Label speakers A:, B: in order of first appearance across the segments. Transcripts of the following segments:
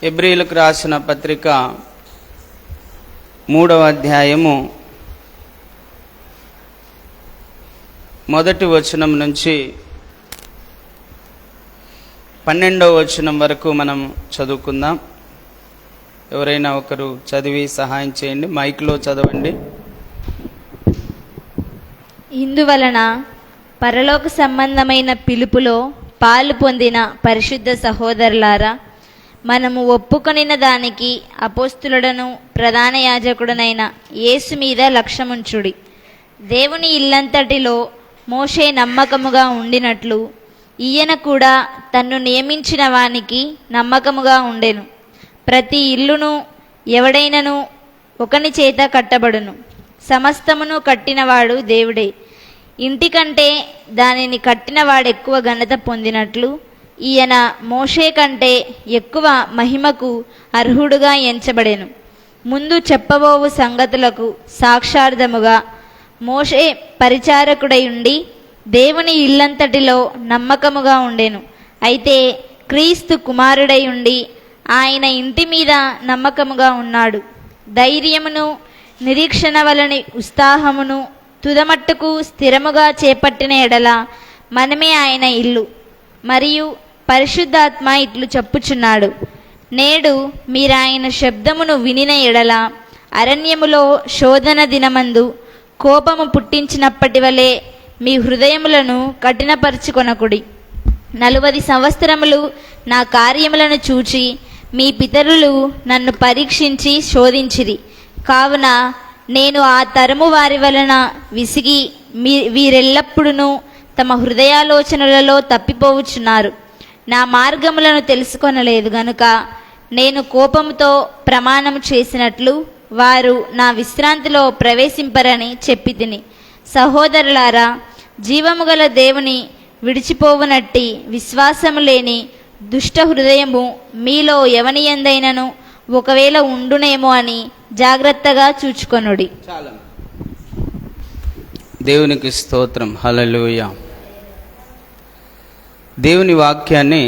A: హెబ్రీయులకు రాసిన పత్రిక 3వ అధ్యాయము 1వ వచనం నుంచి 12వ వచనం వరకు మనం చదువుకుందాం. ఎవరైనా ఒకరు చదివి సహాయం చేయండి. మైక్లో చదవండి.
B: ఇందువలన పరలోక సంబంధమైన పిలుపులో పాలు పొందిన పరిశుద్ధ సహోదరులారా, మనము ఒప్పుకొనిన దానికి అపోస్తులుడను ప్రధాన యాజకుడనైన యేసు మీద లక్ష్యముంచుడి. దేవుని ఇల్లంతటిలో మోషే నమ్మకముగా ఉండినట్లు ఈయన కూడా తన్ను నియమించిన వానికి నమ్మకముగా ఉండెను. ప్రతి ఇల్లును ఎవడైనను ఒకని చేత కట్టబడును. సమస్తమును కట్టినవాడు దేవుడే. ఇంటికంటే దానిని కట్టినవాడెక్కువ ఘనత పొందినట్లు ఈయన మోషే కంటే ఎక్కువ మహిమకు అర్హుడుగా ఎంచబడెను. ముందు చెప్పబోవు సంగతులకు సాక్షార్థముగా మోషే పరిచారకుడై ఉండి దేవుని ఇల్లంతటిలో నమ్మకముగా ఉండెను. అయితే క్రీస్తు కుమారుడై ఉండి ఆయన ఇంటి మీద నమ్మకముగా ఉన్నాడు. ధైర్యమును నిరీక్షణ వలని ఉత్సాహమును తుదమట్టుకు స్థిరముగా చేపట్టిన ఎడల మనమే ఆయన ఇల్లు. మరియు పరిశుద్ధాత్మ ఇట్లు చెప్పుచున్నాడు, నేడు మీరాయన శబ్దమును వినిన ఎడల అరణ్యములో శోధన దినమందు కోపము పుట్టించినప్పటి వలె మీ హృదయములను కఠినపరచుకొనకుడి. 40 సంవత్సరములు నా కార్యములను చూచి మీ పితరులు నన్ను పరీక్షించి శోధించిరి. కావున నేను ఆ తరము వారి వలన విసిగి వీరెల్లప్పుడూ తమ హృదయాలోచనలలో తప్పిపోవచ్చున్నారు. నా మార్గములను తెలుసుకొనలేదు గనుక నేను కోపముతో ప్రమాణము చేసినట్లు వారు నా విశ్రాంతిలో ప్రవేశింపరని చెప్పి తిని. సహోదరులారా, జీవము గల దేవుని విడిచిపోవునట్టి విశ్వాసము లేని దుష్ట హృదయము మీలో ఎవని యందైనను ఒకవేళ ఉండునేమో అని జాగ్రత్తగా చూచుకొనుడి.
A: దేవునికి స్తోత్రం. హల్లెలూయా. దేవుని వాక్యాన్ని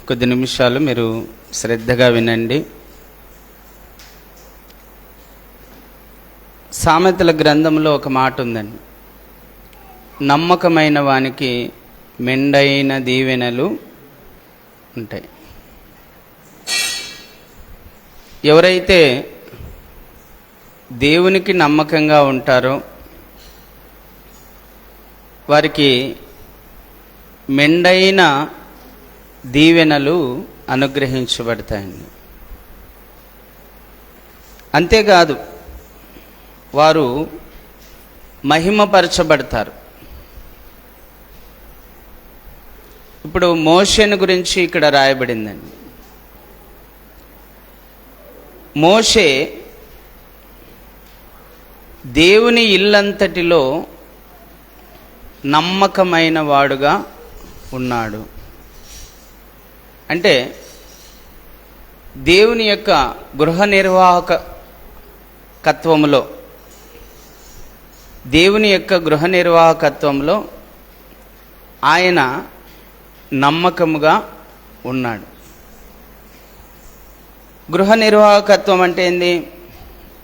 A: కొద్ది నిమిషాలు మీరు శ్రద్ధగా వినండి. సామెతల గ్రంథంలో ఒక మాట ఉందండి, నమ్మకమైన వానికి మెండైన దీవెనలు ఉంటాయి. ఎవరైతే దేవునికి నమ్మకంగా ఉంటారో వారికి మెండైన దీవెనలు అనుగ్రహించబడతాయండి. అంతేకాదు, వారు మహిమపరచబడతారు. ఇప్పుడు మోషేను గురించి ఇక్కడ రాయబడిందండి. మోషే దేవుని ఇల్లంతటిలో నమ్మకమైన వాడుగా ఉన్నాడు. అంటే దేవుని యొక్క గృహ నిర్వాహకత్వంలో ఆయన నమ్మకముగా ఉన్నాడు. గృహ నిర్వాహకత్వం అంటే ఏంది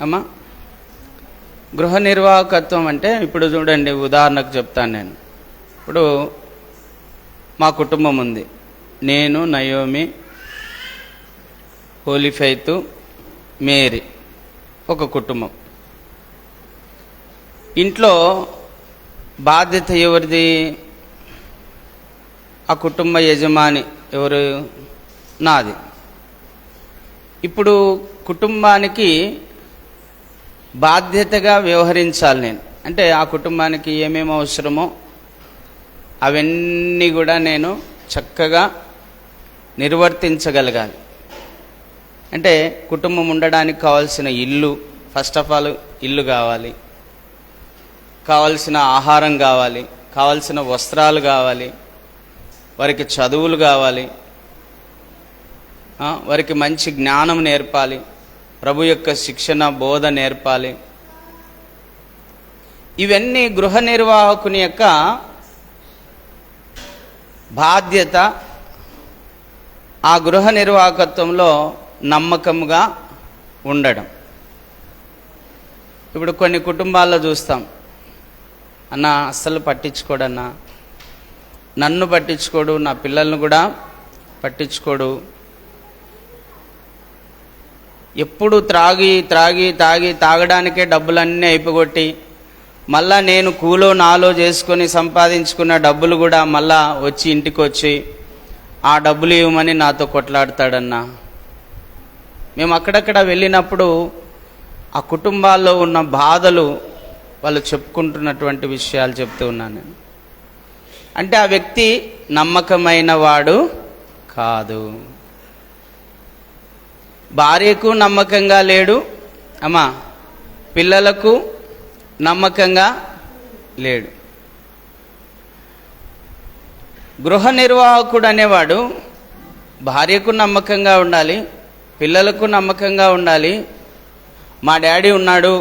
A: అమ్మా? గృహ నిర్వాహకత్వం అంటే ఇప్పుడు చూడండి, ఉదాహరణకు చెప్తాను నేను. ఇప్పుడు మా కుటుంబం ఉంది. నేను, నయోమి, హోలీ ఫెయిత్, మేరీ, ఒక కుటుంబం. ఇంట్లో బాధ్యత ఎవరిది? ఆ కుటుంబ యజమాని ఎవరు? నాది. ఇప్పుడు కుటుంబానికి బాధ్యతగా వ్యవహరించాలి నేను. అంటే ఆ కుటుంబానికి ఏమేమి అవసరమో అవన్నీ కూడా నేను చక్కగా నిర్వర్తించగలగాలి. అంటే కుటుంబం ఉండడానికి కావాల్సిన ఇల్లు, ఫస్ట్ ఆఫ్ ఆల్ ఇల్లు కావాలి, కావాల్సిన ఆహారం కావాలి, కావాల్సిన వస్త్రాలు కావాలి, వారికి చదువులు కావాలి, వారికి మంచి జ్ఞానం నేర్పాలి, ప్రభు యొక్క శిక్షణ బోధ నేర్పాలి. ఇవన్నీ గృహ నిర్వాహకుని యొక్క బాధ్యత, ఆ గృహ నిర్వాహకత్వంలో నమ్మకముగా ఉండడం. ఇప్పుడు కొన్ని కుటుంబాల్లో చూస్తాం, అన్న అస్సలు పట్టించుకోడన్నా, నన్ను పట్టించుకోడు, నా పిల్లల్ని కూడా పట్టించుకోడు, ఎప్పుడు తాగడానికే డబ్బులన్నీ అయిపోగొట్టి మళ్ళా నేను కూలో నాలో చేసుకొని సంపాదించుకున్న డబ్బులు కూడా మళ్ళా వచ్చి ఇంటికి వచ్చి ఆ డబ్బులు ఇవ్వమని నాతో కొట్లాడతాడన్నా. మేము అక్కడక్కడ వెళ్ళినప్పుడు ఆ కుటుంబాల్లో ఉన్న బాధలు వాళ్ళు చెప్పుకుంటున్నటువంటి విషయాలు చెప్తూ ఉన్నాను నేను. అంటే ఆ వ్యక్తి నమ్మకమైన వాడు కాదు. భార్యకు నమ్మకంగా లేడు, అమ్మా పిల్లలకు నమ్మకంగా లేడు. గృహ నిర్వాహకుడు అనేవాడు భార్యకు నమ్మకంగా ఉండాలి, పిల్లలకు నమ్మకంగా ఉండాలి. మా డాడీ ఉన్నాడు,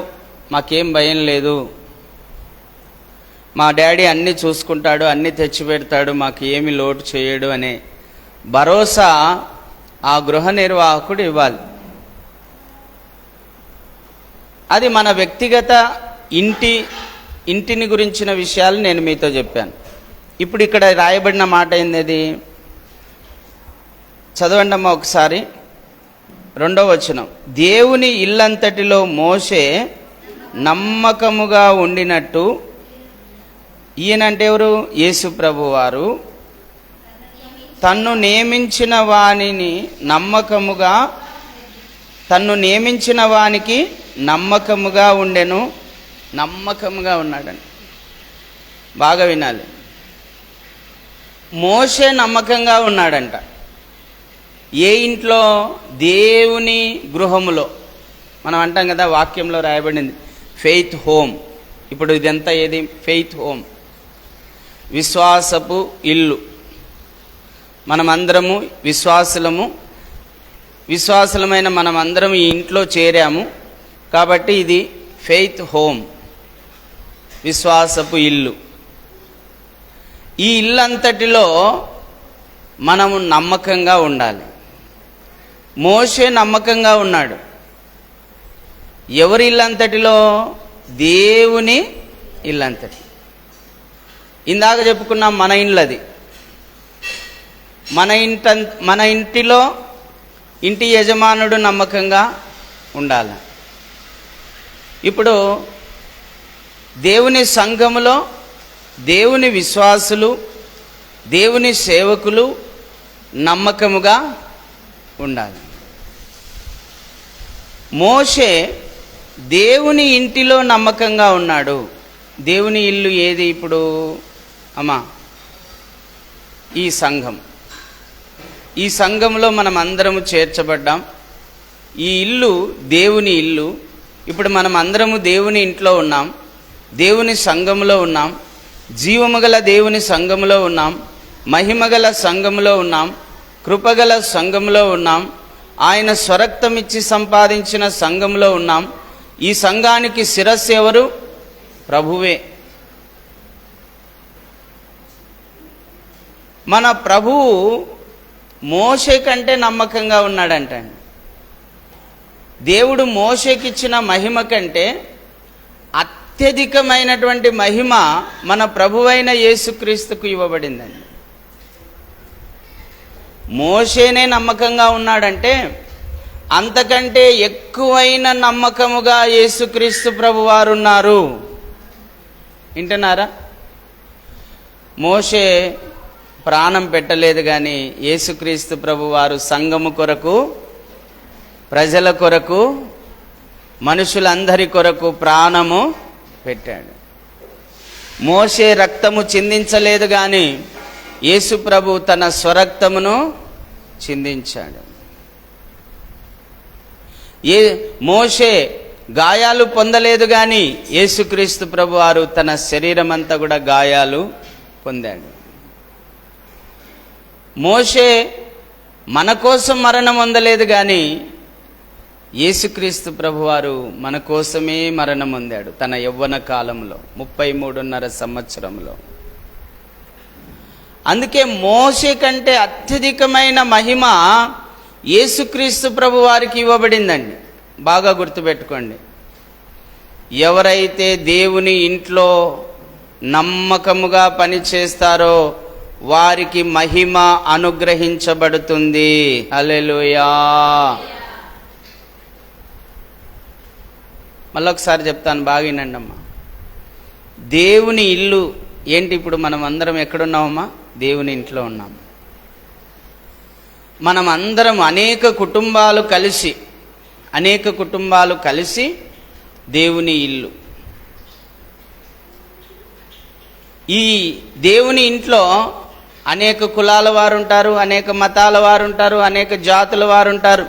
A: మాకేం భయం లేదు, మా డాడీ అన్నీ చూసుకుంటాడు, అన్నీ తెచ్చిపెడతాడు, మాకు ఏమి లోటు చేయడు అనే భరోసా ఆ గృహ నిర్వాహకుడు ఇవ్వాలి. అది మన వ్యక్తిగత ఇంటిని గురించిన విషయాలు నేను మీతో చెప్పాను. ఇప్పుడు ఇక్కడ రాయబడిన మాట ఏంది? చదవండి అమ్మా ఒకసారి, 2వ వచనం. దేవుని ఇల్లంతటిలో మోషే నమ్మకముగా ఉండినట్టు, ఈయనంటే ఎవరు? యేసు ప్రభు వారు తన్ను నియమించిన వానికి నమ్మకముగా ఉండెను. నమ్మకముగా ఉన్నాడని బాగా వినాలి. మోషే నమ్మకంగా ఉన్నాడంట. ఏ ఇంట్లో? దేవుని గృహములో. మనం అంటాం కదా, వాక్యంలో రాయబడింది ఫెయిత్ హోమ్. ఇప్పుడు ఇదంతా ఏది? ఫెయిత్ హోమ్, విశ్వాసపు ఇల్లు. మనమందరము విశ్వాసులమైన మనమందరం ఈ ఇంట్లో చేరాము కాబట్టి ఇది ఫెయిత్ హోమ్, విశ్వాసపు ఇల్లు. ఈ ఇల్లంతటిలో మనము నమ్మకంగా ఉండాలి. మోషే నమ్మకంగా ఉన్నాడు. ఎవరి ఇల్లంతటిలో? దేవుని ఇల్లంతటి. ఇందాక చెప్పుకున్నాం మన ఇల్లది. మన ఇంటిలో ఇంటి యజమానుడు నమ్మకంగా ఉండాలి. ఇప్పుడు దేవుని సంఘములో దేవుని విశ్వాసులు, దేవుని సేవకులు నమ్మకముగా ఉండాలి. మోషే దేవుని ఇంటిలో నమ్మకంగా ఉన్నాడు. దేవుని ఇల్లు ఏది ఇప్పుడు అమ్మా? ఈ సంఘం. ఈ సంఘంలో మనం అందరము చేర్చబడ్డాం. ఈ ఇల్లు దేవుని ఇల్లు. ఇప్పుడు మనం అందరము దేవుని ఇంట్లో ఉన్నాం, దేవుని సంఘములో ఉన్నాం, జీవముగల దేవుని సంఘములో ఉన్నాం, మహిమగల సంఘములో ఉన్నాం, కృపగల సంఘములో ఉన్నాం, ఆయన స్వరక్తమిచ్చి సంపాదించిన సంఘములో ఉన్నాం. ఈ సంఘానికి శిరస్సు ఎవరు? ప్రభువే. మన ప్రభువు మోషే కంటే నమ్మకంగా ఉన్నాడంట. దేవుడు మోషేకిచ్చిన మహిమ కంటే అత్యధికమైనటువంటి మహిమ మన ప్రభువైన యేసుక్రీస్తుకు ఇవ్వబడిందండి. మోషేనే నమ్మకంగా ఉన్నాడంటే అంతకంటే ఎక్కువైన నమ్మకముగా యేసుక్రీస్తు ప్రభు వారు ఉన్నారు. వింటున్నారా? మోషే ప్రాణం పెట్టలేదు, కానీ యేసుక్రీస్తు ప్రభు వారు సంఘము కొరకు, ప్రజల కొరకు, మనుషులందరి కొరకు ప్రాణము పెట్టాడు. మోషే రక్తము చిందించలేదు, కానీ యేసు ప్రభు తన స్వరక్తమును చిందించాడు. మోషే గాయాలు పొందలేదు, కానీ యేసుక్రీస్తు ప్రభు వారు తన శరీరం అంతా కూడా గాయాలు పొందాడు. మోషే మన కోసం మరణం పొందలేదు, కానీ యేసుక్రీస్తు ప్రభువారు మన కోసమే మరణం పొందాడు తన యవ్వన కాలంలో 33.5 సంవత్సరంలో. అందుకే మోషే కంటే అత్యధికమైన మహిమ యేసుక్రీస్తు ప్రభు వారికి ఇవ్వబడిందండి. బాగా గుర్తుపెట్టుకోండి. ఎవరైతే దేవుని ఇంట్లో నమ్మకముగా పనిచేస్తారో వారికి మహిమ అనుగ్రహించబడుతుంది. హల్లెలూయా. మళ్ళొకసారి చెప్తాను, బాగా వినండి అమ్మా. దేవుని ఇల్లు ఏంటి? ఇప్పుడు మనం అందరం ఎక్కడున్నామమ్మా? దేవుని ఇంట్లో ఉన్నాము. మనం అందరం అనేక కుటుంబాలు కలిసి దేవుని ఇల్లు. ఈ దేవుని ఇంట్లో అనేక కులాల వారు ఉంటారు, అనేక మతాల వారు ఉంటారు, అనేక జాతుల వారు ఉంటారు.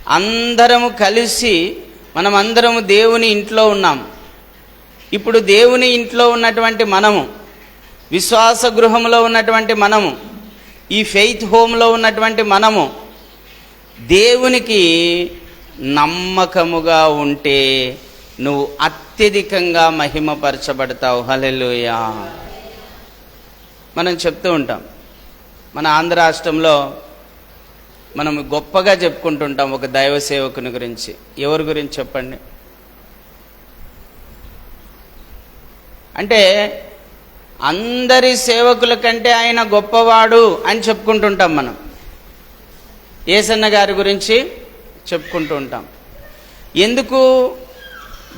A: అందరము కలిసి మనమందరము దేవుని ఇంట్లో ఉన్నాము. ఇప్పుడు దేవుని ఇంట్లో ఉన్నటువంటి మనము, విశ్వాస గృహంలో ఉన్నటువంటి మనము, ఈ ఫెయిత్ హోమ్లో ఉన్నటువంటి మనము దేవునికి నమ్మకముగా ఉంటే నువ్వు అత్యధికంగా మహిమపరచబడతావు. హల్లెలూయా. మనం చెప్తూ ఉంటాం, మన ఆంధ్ర రాష్ట్రంలో మనం గొప్పగా చెప్పుకుంటుంటాం ఒక దైవ సేవకుని గురించి. ఎవరి గురించి చెప్పండి? అంటే అందరి సేవకుల కంటే ఆయన గొప్పవాడు అని చెప్పుకుంటుంటాం. మనం యేసన్న గారి గురించి చెప్పుకుంటూ ఉంటాం. ఎందుకు?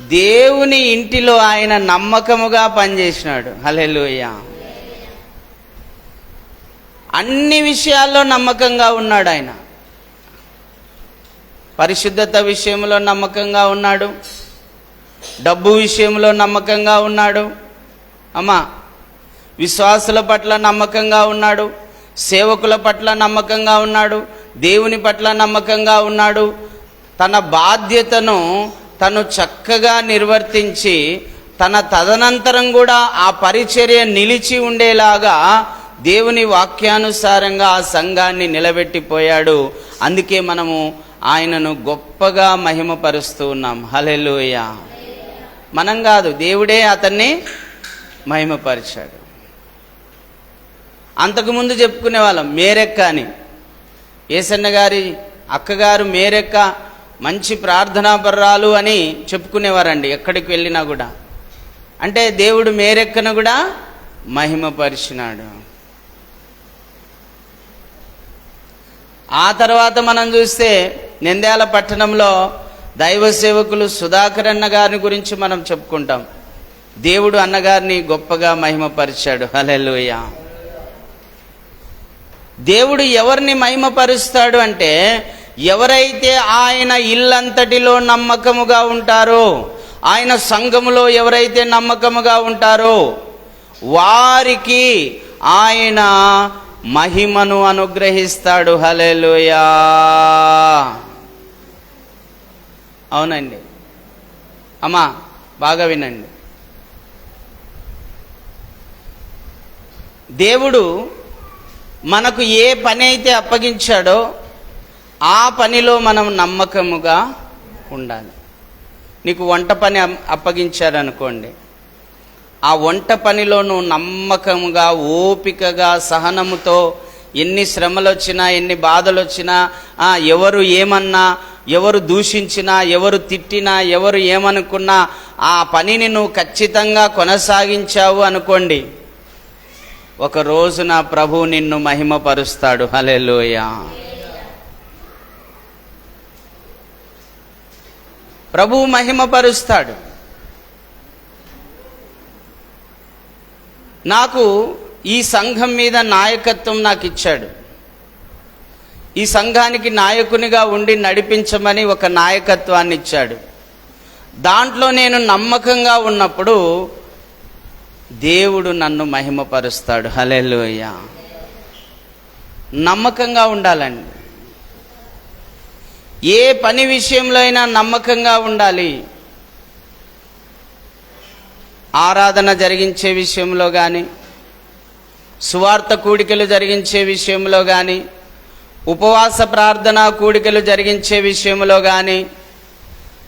A: దేవుని ఇంటిలో ఆయన నమ్మకముగా పనిచేసినాడు. హల్లెలూయా. అన్ని విషయాల్లో నమ్మకంగా ఉన్నాడు ఆయన. పరిశుద్ధత విషయంలో నమ్మకంగా ఉన్నాడు, డబ్బు విషయంలో నమ్మకంగా ఉన్నాడు, అమ్మా విశ్వాసుల పట్ల నమ్మకంగా ఉన్నాడు, సేవకుల పట్ల నమ్మకంగా ఉన్నాడు, దేవుని పట్ల నమ్మకంగా ఉన్నాడు. తన బాధ్యతను తను చక్కగా నిర్వర్తించి తన తదనంతరం కూడా ఆ పరిచర్య నిలిచి ఉండేలాగా దేవుని వాక్యానుసారంగా ఆ సంఘాన్ని నిలబెట్టిపోయాడు. అందుకే మనము ఆయనను గొప్పగా మహిమపరుస్తూ ఉన్నాం. హల్లెలూయా. మనం కాదు, దేవుడే అతన్ని మహిమపరిచాడు. అంతకుముందు చెప్పుకునే వాళ్ళం మేరెక్క అని. యేసన్న గారి అక్కగారు మేరెక్క మంచి ప్రార్థనాపర్రాలు అని చెప్పుకునేవారండి ఎక్కడికి వెళ్ళినా కూడా. అంటే దేవుడు మేరెక్కను కూడా మహిమపరిచినాడు. ఆ తర్వాత మనం చూస్తే నంద్యాల పట్టణంలో దైవ సేవకులు సుధాకర్ అన్న గారిని గురించి మనం చెప్పుకుంటాం. దేవుడు అన్నగారిని గొప్పగా మహిమపరిచాడు. హల్లెలూయా. దేవుడు ఎవరిని మహిమపరుస్తాడు అంటే ఎవరైతే ఆయన ఇల్లంతటిలో నమ్మకముగా ఉంటారో, ఆయన సంఘములో ఎవరైతే నమ్మకముగా ఉంటారో వారికి ఆయన మహిమను అనుగ్రహిస్తాడు. హల్లెలూయా. అవునండి అమ్మా, బాగా వినండి. దేవుడు మనకు ఏ పని అయితే అప్పగించాడో ఆ పనిలో మనం నమ్మకముగా ఉండాలి. నీకు వంట పని అప్పగించాడనుకోండి, ఆ వంట పనిలో నువ్వు నమ్మకముగా, ఓపికగా, సహనముతో, ఎన్ని శ్రమలు వచ్చినా, ఎన్ని బాధలు వచ్చినా, ఎవరు ఏమన్నా, ఎవరు దూషించినా, ఎవరు తిట్టినా, ఎవరు ఏమనుకున్నా ఆ పనిని నువ్వు ఖచ్చితంగా కొనసాగించావు అనుకోండి, ఒక రోజున ప్రభు నిన్ను మహిమపరుస్తాడు. హల్లెలూయా. ప్రభు మహిమపరుస్తాడు. నాకు ఈ సంఘం మీద నాయకత్వం నాకు ఇచ్చాడు. ఈ సంఘానికి నాయకునిగా ఉండి నడిపించమని ఒక నాయకత్వాన్ని ఇచ్చాడు. దాంట్లో నేను నమ్మకంగా ఉన్నప్పుడు దేవుడు నన్ను మహిమపరుస్తాడు. హల్లెలూయా. నమ్మకంగా ఉండాలండి. ఏ పని విషయంలో అయినా నమ్మకంగా ఉండాలి. ఆరాధన జరిగించే విషయంలో కానీ, సువార్త కూడికలు జరిగించే విషయంలో కానీ, ఉపవాస ప్రార్థన కూడికలు జరిగించే విషయంలో కానీ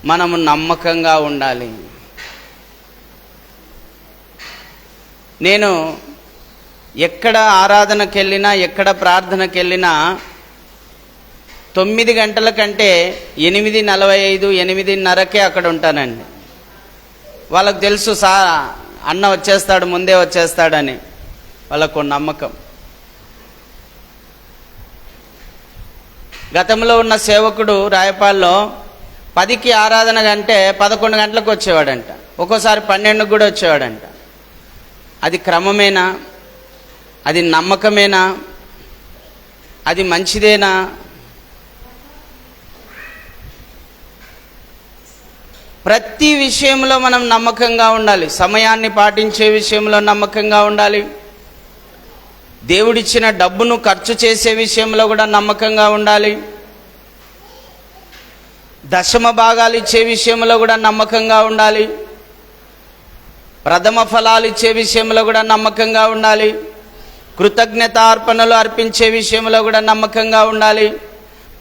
A: మనము నమ్మకంగా ఉండాలి. నేను ఎక్కడ ఆరాధనకి వెళ్ళినా, ఎక్కడ ప్రార్థనకి వెళ్ళినా 9 గంటల కంటే 8:45, 8:30కే అక్కడ ఉంటానండి. వాళ్ళకు తెలుసు అన్న వచ్చేస్తాడు, ముందే వచ్చేస్తాడని వాళ్ళకు నమ్మకం. గతంలో ఉన్న సేవకుడు రాయపాల్లో 10కి ఆరాధన కంటే 11 గంటలకు వచ్చేవాడంట, ఒక్కోసారి 12కు కూడా వచ్చేవాడంట. అది క్రమమేనా? అది నమ్మకమేనా? అది మంచిదేనా? ప్రతి విషయంలో మనం నమ్మకంగా ఉండాలి. సమయాన్ని పాటించే విషయంలో నమ్మకంగా ఉండాలి. దేవుడిచ్చిన డబ్బును ఖర్చు చేసే విషయంలో కూడా నమ్మకంగా ఉండాలి. దశమ భాగాలు ఇచ్చే విషయంలో కూడా నమ్మకంగా ఉండాలి. ప్రథమ ఫలాలు ఇచ్చే విషయంలో కూడా నమ్మకంగా ఉండాలి. కృతజ్ఞతార్పణలు అర్పించే విషయంలో కూడా నమ్మకంగా ఉండాలి.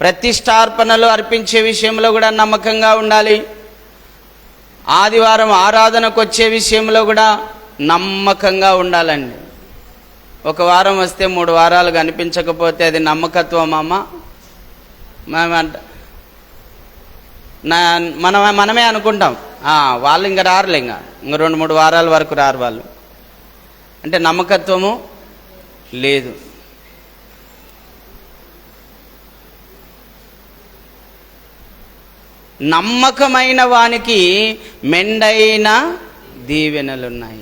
A: ప్రతిష్టార్పణలు అర్పించే విషయంలో కూడా నమ్మకంగా ఉండాలి. ఆదివారం ఆరాధనకు వచ్చే విషయంలో కూడా నమ్మకంగా ఉండాలండి. ఒక వారం వస్తే 3 వారాలు కనిపించకపోతే అది నమ్మకత్వమా? మనమే అనుకుంటాం, వాళ్ళు ఇంకా రారులే, ఇంకా 2-3 వారాల వరకు రారు వాళ్ళు. అంటే నమ్మకత్వము లేదు. నమ్మకమైన వానికి మెండైన దీవెనలున్నాయి.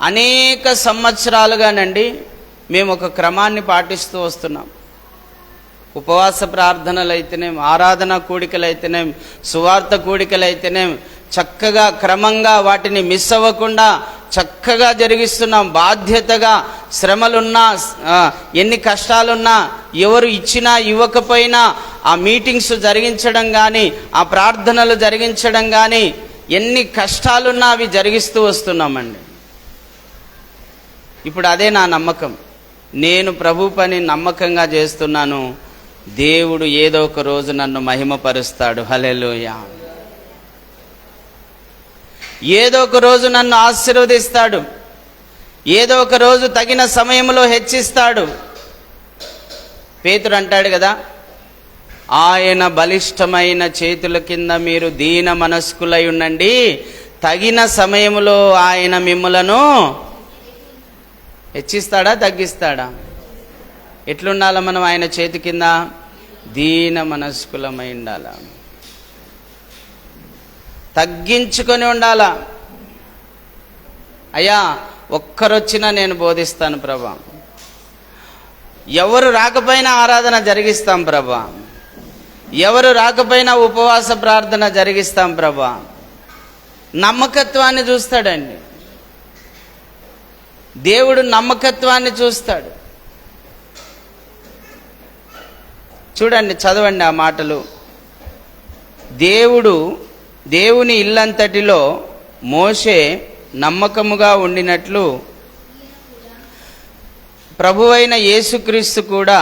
A: అనేక సంవత్సరాలుగానండి మేము ఒక క్రమాన్ని పాటిస్తూ వస్తున్నాం. ఉపవాస ప్రార్థనలు అయితేనేం, ఆరాధన కూడికలు అయితేనేం, సువార్త కూడికలు అయితేనేం, చక్కగా క్రమంగా వాటిని మిస్ అవ్వకుండా చక్కగా జరిగిస్తున్నాం. బాధ్యతగా శ్రమలున్నా, ఎన్ని కష్టాలున్నా, ఎవరు ఇచ్చినా ఇవ్వకపోయినా ఆ మీటింగ్స్ జరిగించడం కానీ, ఆ ప్రార్థనలు జరిగించడం కానీ, ఎన్ని కష్టాలున్నా అవి జరిగిస్తూ వస్తున్నామండి. ఇప్పుడు అదే నా నమ్మకం. నేను ప్రభు పని నమ్మకంగా చేస్తున్నాను. దేవుడు ఏదో ఒక రోజు నన్ను మహిమపరుస్తాడు. హల్లెలూయా. ఏదో ఒక రోజు నన్ను ఆశీర్వదిస్తాడు. ఏదో ఒక రోజు తగిన సమయంలో హెచ్చిస్తాడు. పేతురు అంటాడు కదా, ఆయన బలిష్టమైన చేతుల కింద మీరు దీన మనస్కులై ఉండండి, తగిన సమయంలో ఆయన మిమ్ములను హెచ్చిస్తాడా, తగ్గిస్తాడా? ఎట్లుండాల మనం ఆయన చేతి కింద? దీన మనస్కులమై ఉండాల, తగ్గించుకొని ఉండాలా. అయ్యా ఒక్కరొచ్చినా నేను బోధిస్తాను ప్రభా, ఎవరు రాకపోయినా ఆరాధన జరిగిస్తాం ప్రభా, ఎవరు రాకపోయినా ఉపవాస ప్రార్థన జరిగిస్తాం ప్రభా. నమ్మకత్వాన్ని చూస్తాడండి దేవుడు, నమ్మకత్వాన్ని చూస్తాడు. చూడండి, చదవండి ఆ మాటలు. దేవుని ఇల్లంతటిలో మోషే నమ్మకముగా ఉండినట్లు ప్రభువైన యేసుక్రీస్తు కూడా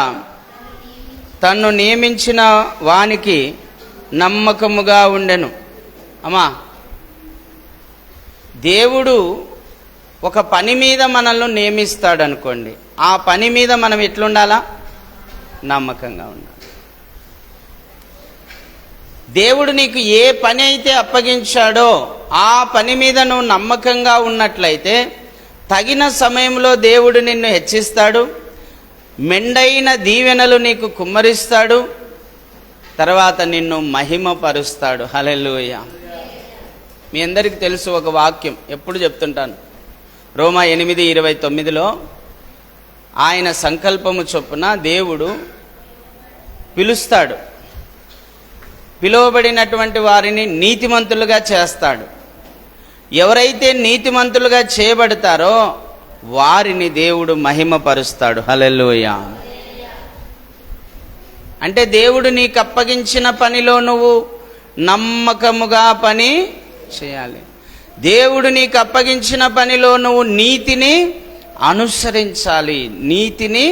A: తన్ను నియమించిన వానికి నమ్మకముగా ఉండెను. అమ్మా, దేవుడు ఒక పని మీద మనల్ని నియమిస్తాడు అనుకోండి, ఆ పని మీద మనం ఎట్లుండాలా? నమ్మకంగా ఉండాలి. దేవుడు నీకు ఏ పని అయితే అప్పగించాడో ఆ పని మీద నువ్వు నమ్మకంగా ఉన్నట్లయితే తగిన సమయంలో దేవుడు నిన్ను హెచ్చిస్తాడు, మెండైన దీవెనలు నీకు కుమ్మరిస్తాడు, తర్వాత నిన్ను మహిమపరుస్తాడు. హల్లెలూయా. మీ అందరికీ తెలుసు ఒక వాక్యం, ఎప్పుడు చెప్తుంటాను. రోమా 8:29లో ఆయన సంకల్పము చొప్పున దేవుడు పిలుస్తాడు, పిలువబడినటువంటి వారిని నీతిమంతులుగా చేస్తాడు. ఎవరైతే నీతిమంతులుగా చేయబడతారో వారిని దేవుడు మహిమపరుస్తాడు. హల్లెలూయా. అంటే దేవుడు నీకు అప్పగించిన పనిలో నువ్వు నమ్మకముగా పని చేయాలి. దేవుడు నీకు అప్పగించిన పనిలో నువ్వు నీతిని అనుసరించాలి, నీతిని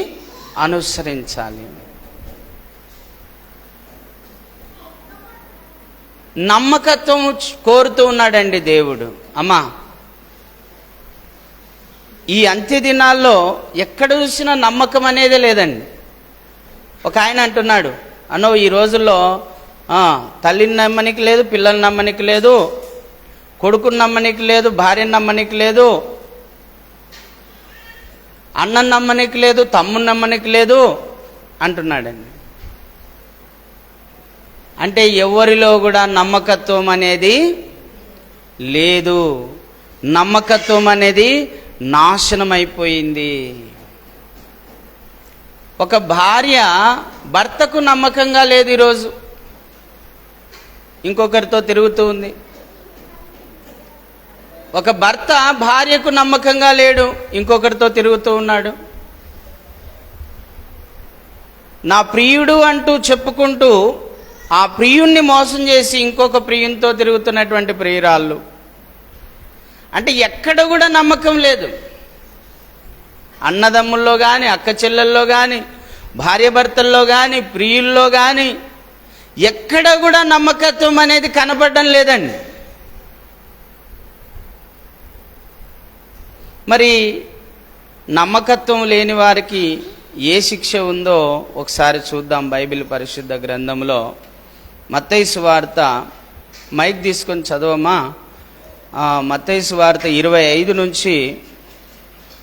A: అనుసరించాలి. నమ్మకత్వం కోరుతూ ఉన్నాడండి దేవుడు. అమ్మా, ఈ అంత్య దినాల్లో ఎక్కడ చూసినా నమ్మకం అనేదే లేదండి. ఒక ఆయన అంటున్నాడు, అన్నో ఈ రోజుల్లో తల్లిని నమ్మనికి లేదు, పిల్లల్ని నమ్మనికి లేదు, కొడుకుని నమ్మనికి లేదు, భార్యను నమ్మనికి లేదు, అన్నను నమ్మనికి లేదు, తమ్ముని నమ్మనికి లేదు అంటున్నాడండి. అంటే ఎవరిలో కూడా నమ్మకత్వం అనేది లేదు. నమ్మకత్వం అనేది నాశనం అయిపోయింది. ఒక భార్య భర్తకు నమ్మకంగా లేదు, ఈరోజు ఇంకొకరితో తిరుగుతూ ఉంది. ఒక భర్త భార్యకు నమ్మకంగా లేడు, ఇంకొకరితో తిరుగుతూ ఉన్నాడు. నా ప్రియుడు అంటూ చెప్పుకుంటూ ఆ ప్రియుణ్ణి మోసం చేసి ఇంకొక ప్రియునితో తిరుగుతున్నటువంటి ప్రియురాళ్ళు. అంటే ఎక్కడ కూడా నమ్మకం లేదు. అన్నదమ్ముల్లో కానీ, అక్క చెల్లెల్లో కానీ, భార్యాభర్తల్లో కానీ, ప్రియుల్లో కానీ ఎక్కడ కూడా నమ్మకత్వం అనేది కనపడడం లేదండి. మరి నమ్మకత్వం లేని వారికి ఏ శిక్ష ఉందో ఒకసారి చూద్దాం. బైబిల్ పరిశుద్ధ గ్రంథంలో మత్తయి సువార్త, మైక్ తీసుకొని చదవమా, మత్తయి సువార్త 25 నుంచి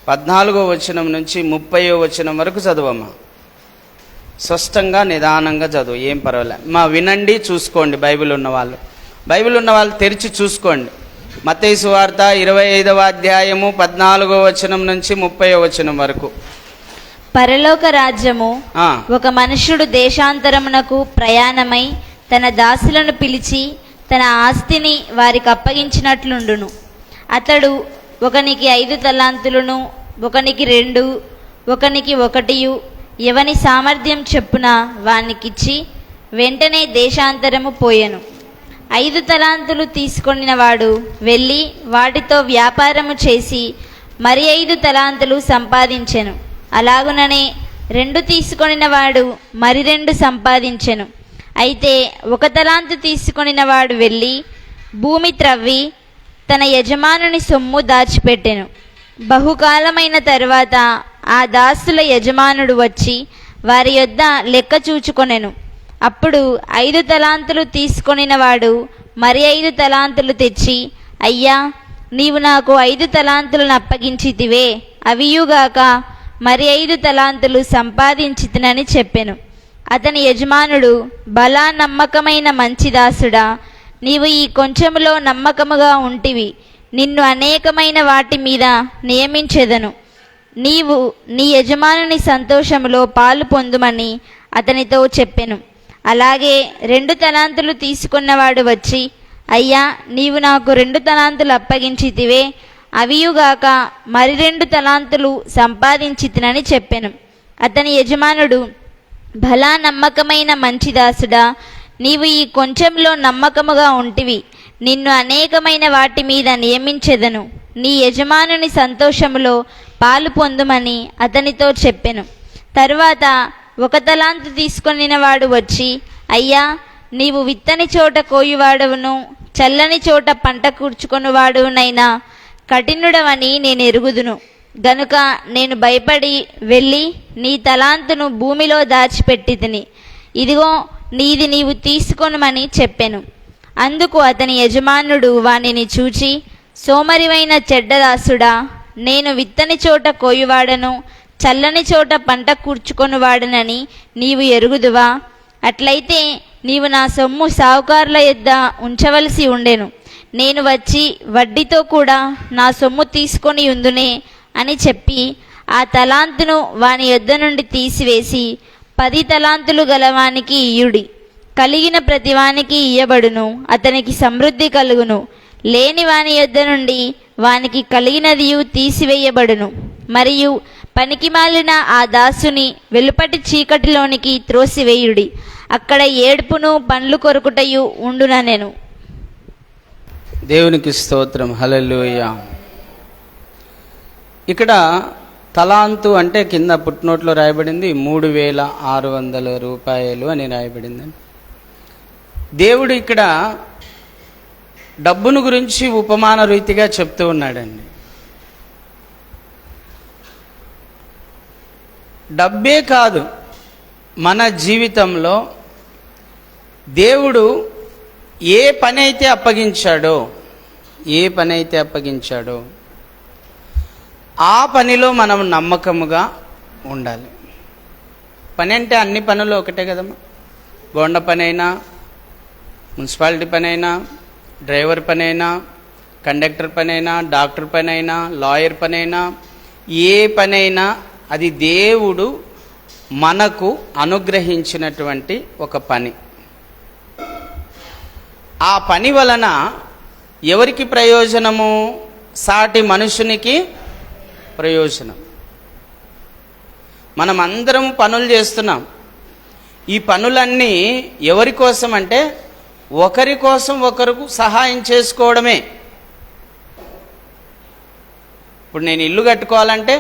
A: 14వ వచనం నుంచి 30వ వచనం వరకు చదవమా. స్పష్టంగా నిదానంగా చదువు, ఏం పర్వాలే. వినండి, చూసుకోండి. బైబిల్ ఉన్న వాళ్ళు తెరిచి చూసుకోండి. మత్తయి సువార్త 25వ అధ్యాయము 14వ వచనం నుంచి 30వ వచనం వరకు.
B: పరలోక రాజ్యము ఒక మనుష్యుడు దేశాంతరమునకు ప్రయాణమై తన దాసులను పిలిచి తన ఆస్తిని వారికి అప్పగించినట్లుండును. అతడు ఒకనికి 5 తలాంతులను, ఒకనికి 2, ఒకనికి 1 ఎవని సామర్థ్యం చెప్పున వానికిచ్చి వెంటనే దేశాంతరము పోయెను. 5 తలాంతులు తీసుకొనిన వాడు వెళ్ళి వాటితో వ్యాపారము చేసి మరి 5 తలాంతులు సంపాదించెను. అలాగుననే 2 తీసుకొనిన వాడు మరి 2 సంపాదించెను. అయితే 1 తలాంతు తీసుకొనిన వాడు వెళ్ళి భూమి త్రవ్వి తన యజమానుని సొమ్ము దాచిపెట్టెను. బహుకాలమైన తరువాత ఆ దాసుల యజమానుడు వచ్చి వారి యొద్ద లెక్క చూచుకొనెను. అప్పుడు 5 తలాంతులు తీసుకొనిన వాడు మరి 5 తలాంతులు తెచ్చి, అయ్యా, నీవు నాకు 5 తలాంతులను అప్పగించితివే, అవియుగాక మరి 5 తలాంతులు సంపాదించితినని చెప్పెను. అతని యజమానుడు, బలా నమ్మకమైన మంచి దాసుడా, నీవు ఈ కొంచెములో నమ్మకముగా ఉంటివి, నిన్ను అనేకమైన వాటి మీద నియమించెదను, నీవు నీ యజమానుని సంతోషములో పాలు పొందుమని అతనితో చెప్పెను. అలాగే 2 తలాంతులు తీసుకున్నవాడు వచ్చి, అయ్యా, నీవు నాకు 2 తలాంతులు అప్పగించితివే, అవియుగాక మరి 2 తలాంతులు సంపాదించితినని చెప్పెను. అతని యజమానుడు, భలా నమ్మకమైన మంచి దాసుడా, నీవు ఈ కొంచెంలో నమ్మకముగా ఉంటివి, నిన్ను అనేకమైన వాటి మీద నియమించెదను, నీ యజమానుని సంతోషములో పాలు పొందుమని అతనితో చెప్పెను. తరువాత 1 తలాంతు తీసుకొనిన వాడు వచ్చి, అయ్యా, నీవు విత్తని చోట కోయువాడవును, చల్లని చోట పంట కూర్చుకొనివాడునైనా కఠినుడవని నేను ఎరుగుదును. గనుక నేను భయపడి వెళ్ళి నీ తలాంతును భూమిలో దాచిపెట్టితిని. ఇదిగో నీది నీవు తీసుకొనుమని చెప్పెను. అందుకు అతని యజమానుడు వానిని చూచి, సోమరివైన చెడ్డదాసుడా, నేను విత్తని చోట కోయువాడను, చల్లని చోట పంట కూర్చుకొనివాడనని నీవు ఎరుగుదువా? అట్లయితే నీవు నా సొమ్ము సావుకారుల యొద్ద ఉంచవలసి ఉండెను. నేను వచ్చి వడ్డీతో కూడా నా సొమ్ము తీసుకొని ఉందునే అని చెప్పి ఆ తలాంతును వాని యొద్ద నుండి తీసివేసి 10 తలాంతులు గలవానికి ఇయ్యుడి. కలిగిన ప్రతివానికి ఇయ్యబడును, అతనికి సమృద్ధి కలుగును. లేని వాని యొద్ద నుండి వానికి కలిగినదియు తీసివేయబడును. మరియు పనికిమాలిన ఆ దాసుని వెలుపటి చీకటిలోనికి త్రోసివేయుడి, అక్కడ ఏడుపును పండ్లు కొరుకుటయు ఉండుననెను.
A: దేవునికి స్తోత్రం, హల్లెలూయా. ఇక్కడ తలాంతు అంటే కింద పుట్నోట్లో రాయబడింది 3600 రూపాయలు అని రాయబడిందండి. దేవుడు ఇక్కడ డబ్బును గురించి ఉపమాన రీతిగా చెప్తూ ఉన్నాడండి. డబ్బే కాదు, మన జీవితంలో దేవుడు ఏ పని అయితే అప్పగించాడో ఆ పనిలో మనం నమ్మకముగా ఉండాలి. పని అంటే అన్ని పనులు ఒకటే కదమ్మా. గోండ పని అయినా, మున్సిపాలిటీ పని అయినా, డ్రైవర్ పని అయినా, కండక్టర్ పని అయినా, డాక్టర్ పని అయినా, లాయర్ పని అయినా, ఏ పని అయినా అది దేవుడు మనకు అనుగ్రహించినటువంటి ఒక పని. ఆ పని వలన ఎవరికి ప్రయోజనము? సాటి మనుషునికి ప్రయోజనం. మనం అందరం పనులు చేస్తున్నాం. ఈ పనులన్నీ ఎవరి కోసం అంటే ఒకరి కోసం ఒకరికి సహాయం చేసుకోవడమే. ఇప్పుడు నేను ఇల్లు కట్టుకోవాలంటే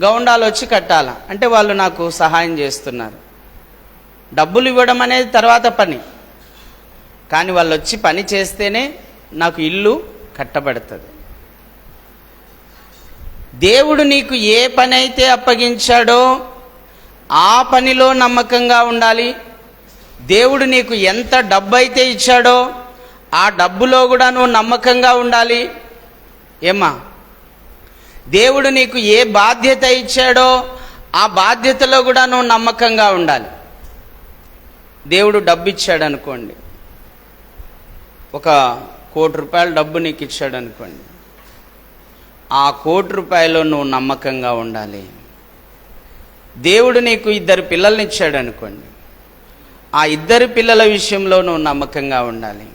A: గౌండాలు వచ్చి కట్టాలా అంటే వాళ్ళు నాకు సహాయం చేస్తున్నారు. డబ్బులు ఇవ్వడం అనేది తర్వాత పని, కానీ వాళ్ళు వచ్చి పని చేస్తేనే నాకు ఇల్లు కట్టబడుతుంది. దేవుడు నీకు ఏ పని అయితే అప్పగించాడో ఆ పనిలో నమ్మకంగా ఉండాలి. దేవుడు నీకు ఎంత డబ్బు అయితే ఇచ్చాడో ఆ డబ్బులో కూడా నువ్వు నమ్మకంగా ఉండాలి. ఏమ్మా, దేవుడు నీకు ఏ బాధ్యత ఇచ్చాడో ఆ బాధ్యతలో కూడా నువ్వు నమ్మకంగా ఉండాలి. దేవుడు డబ్బు ఇచ్చాడు అనుకోండి, ఒక ₹1,00,00,000 డబ్బు నీకు ఇచ్చాడు అనుకోండి, ఆ ₹1,00,00,000 నువ్వు నమ్మకంగా ఉండాలి. దేవుడు నీకు 2 పిల్లల్ని ఇచ్చాడు అనుకోండి, ఆ 2 పిల్లల విషయంలో నువ్వు నమ్మకంగా ఉండాలి.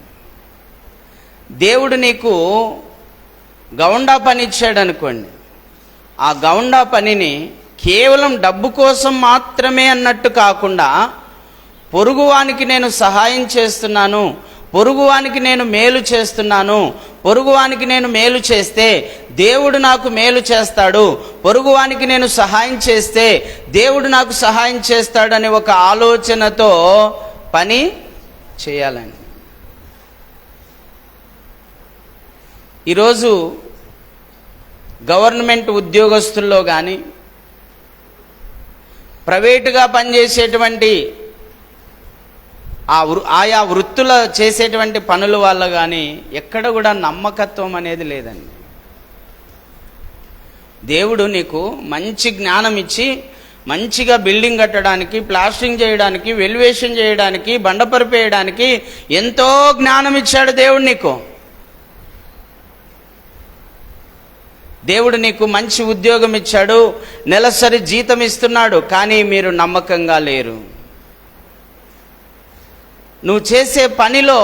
A: దేవుడు నీకు గౌండా పని ఇచ్చాడు అనుకోండి, ఆ గౌండా పనిని కేవలం డబ్బు కోసం మాత్రమే అన్నట్టు కాకుండా పొరుగువానికి నేను సహాయం చేస్తున్నాను, పొరుగువానికి నేను మేలు చేస్తున్నాను, పొరుగువానికి నేను మేలు చేస్తే దేవుడు నాకు మేలు చేస్తాడు, పొరుగువానికి నేను సహాయం చేస్తే దేవుడు నాకు సహాయం చేస్తాడని ఒక ఆలోచనతో పని చేయాలండి. ఈరోజు గవర్నమెంట్ ఉద్యోగస్తుల్లో కానీ ప్రైవేటుగా పనిచేసేటువంటి ఆయా వృత్తుల చేసేటువంటి పనుల వల్ల కానీ ఎక్కడ కూడా నమ్మకత్వం అనేది లేదండి. దేవుడు నీకు మంచి జ్ఞానం ఇచ్చి మంచిగా బిల్డింగ్ కట్టడానికి, ప్లాస్టరింగ్ చేయడానికి, వెల్యువేషన్ చేయడానికి, బండపరుపు వేయడానికి ఎంతో జ్ఞానం ఇచ్చాడు దేవుడు నీకు. దేవుడు నీకు మంచి ఉద్యోగం ఇచ్చాడు, నెలసరి జీతం ఇస్తున్నాడు, కానీ మీరు నమ్మకంగా లేరు. నువ్వు చేసే పనిలో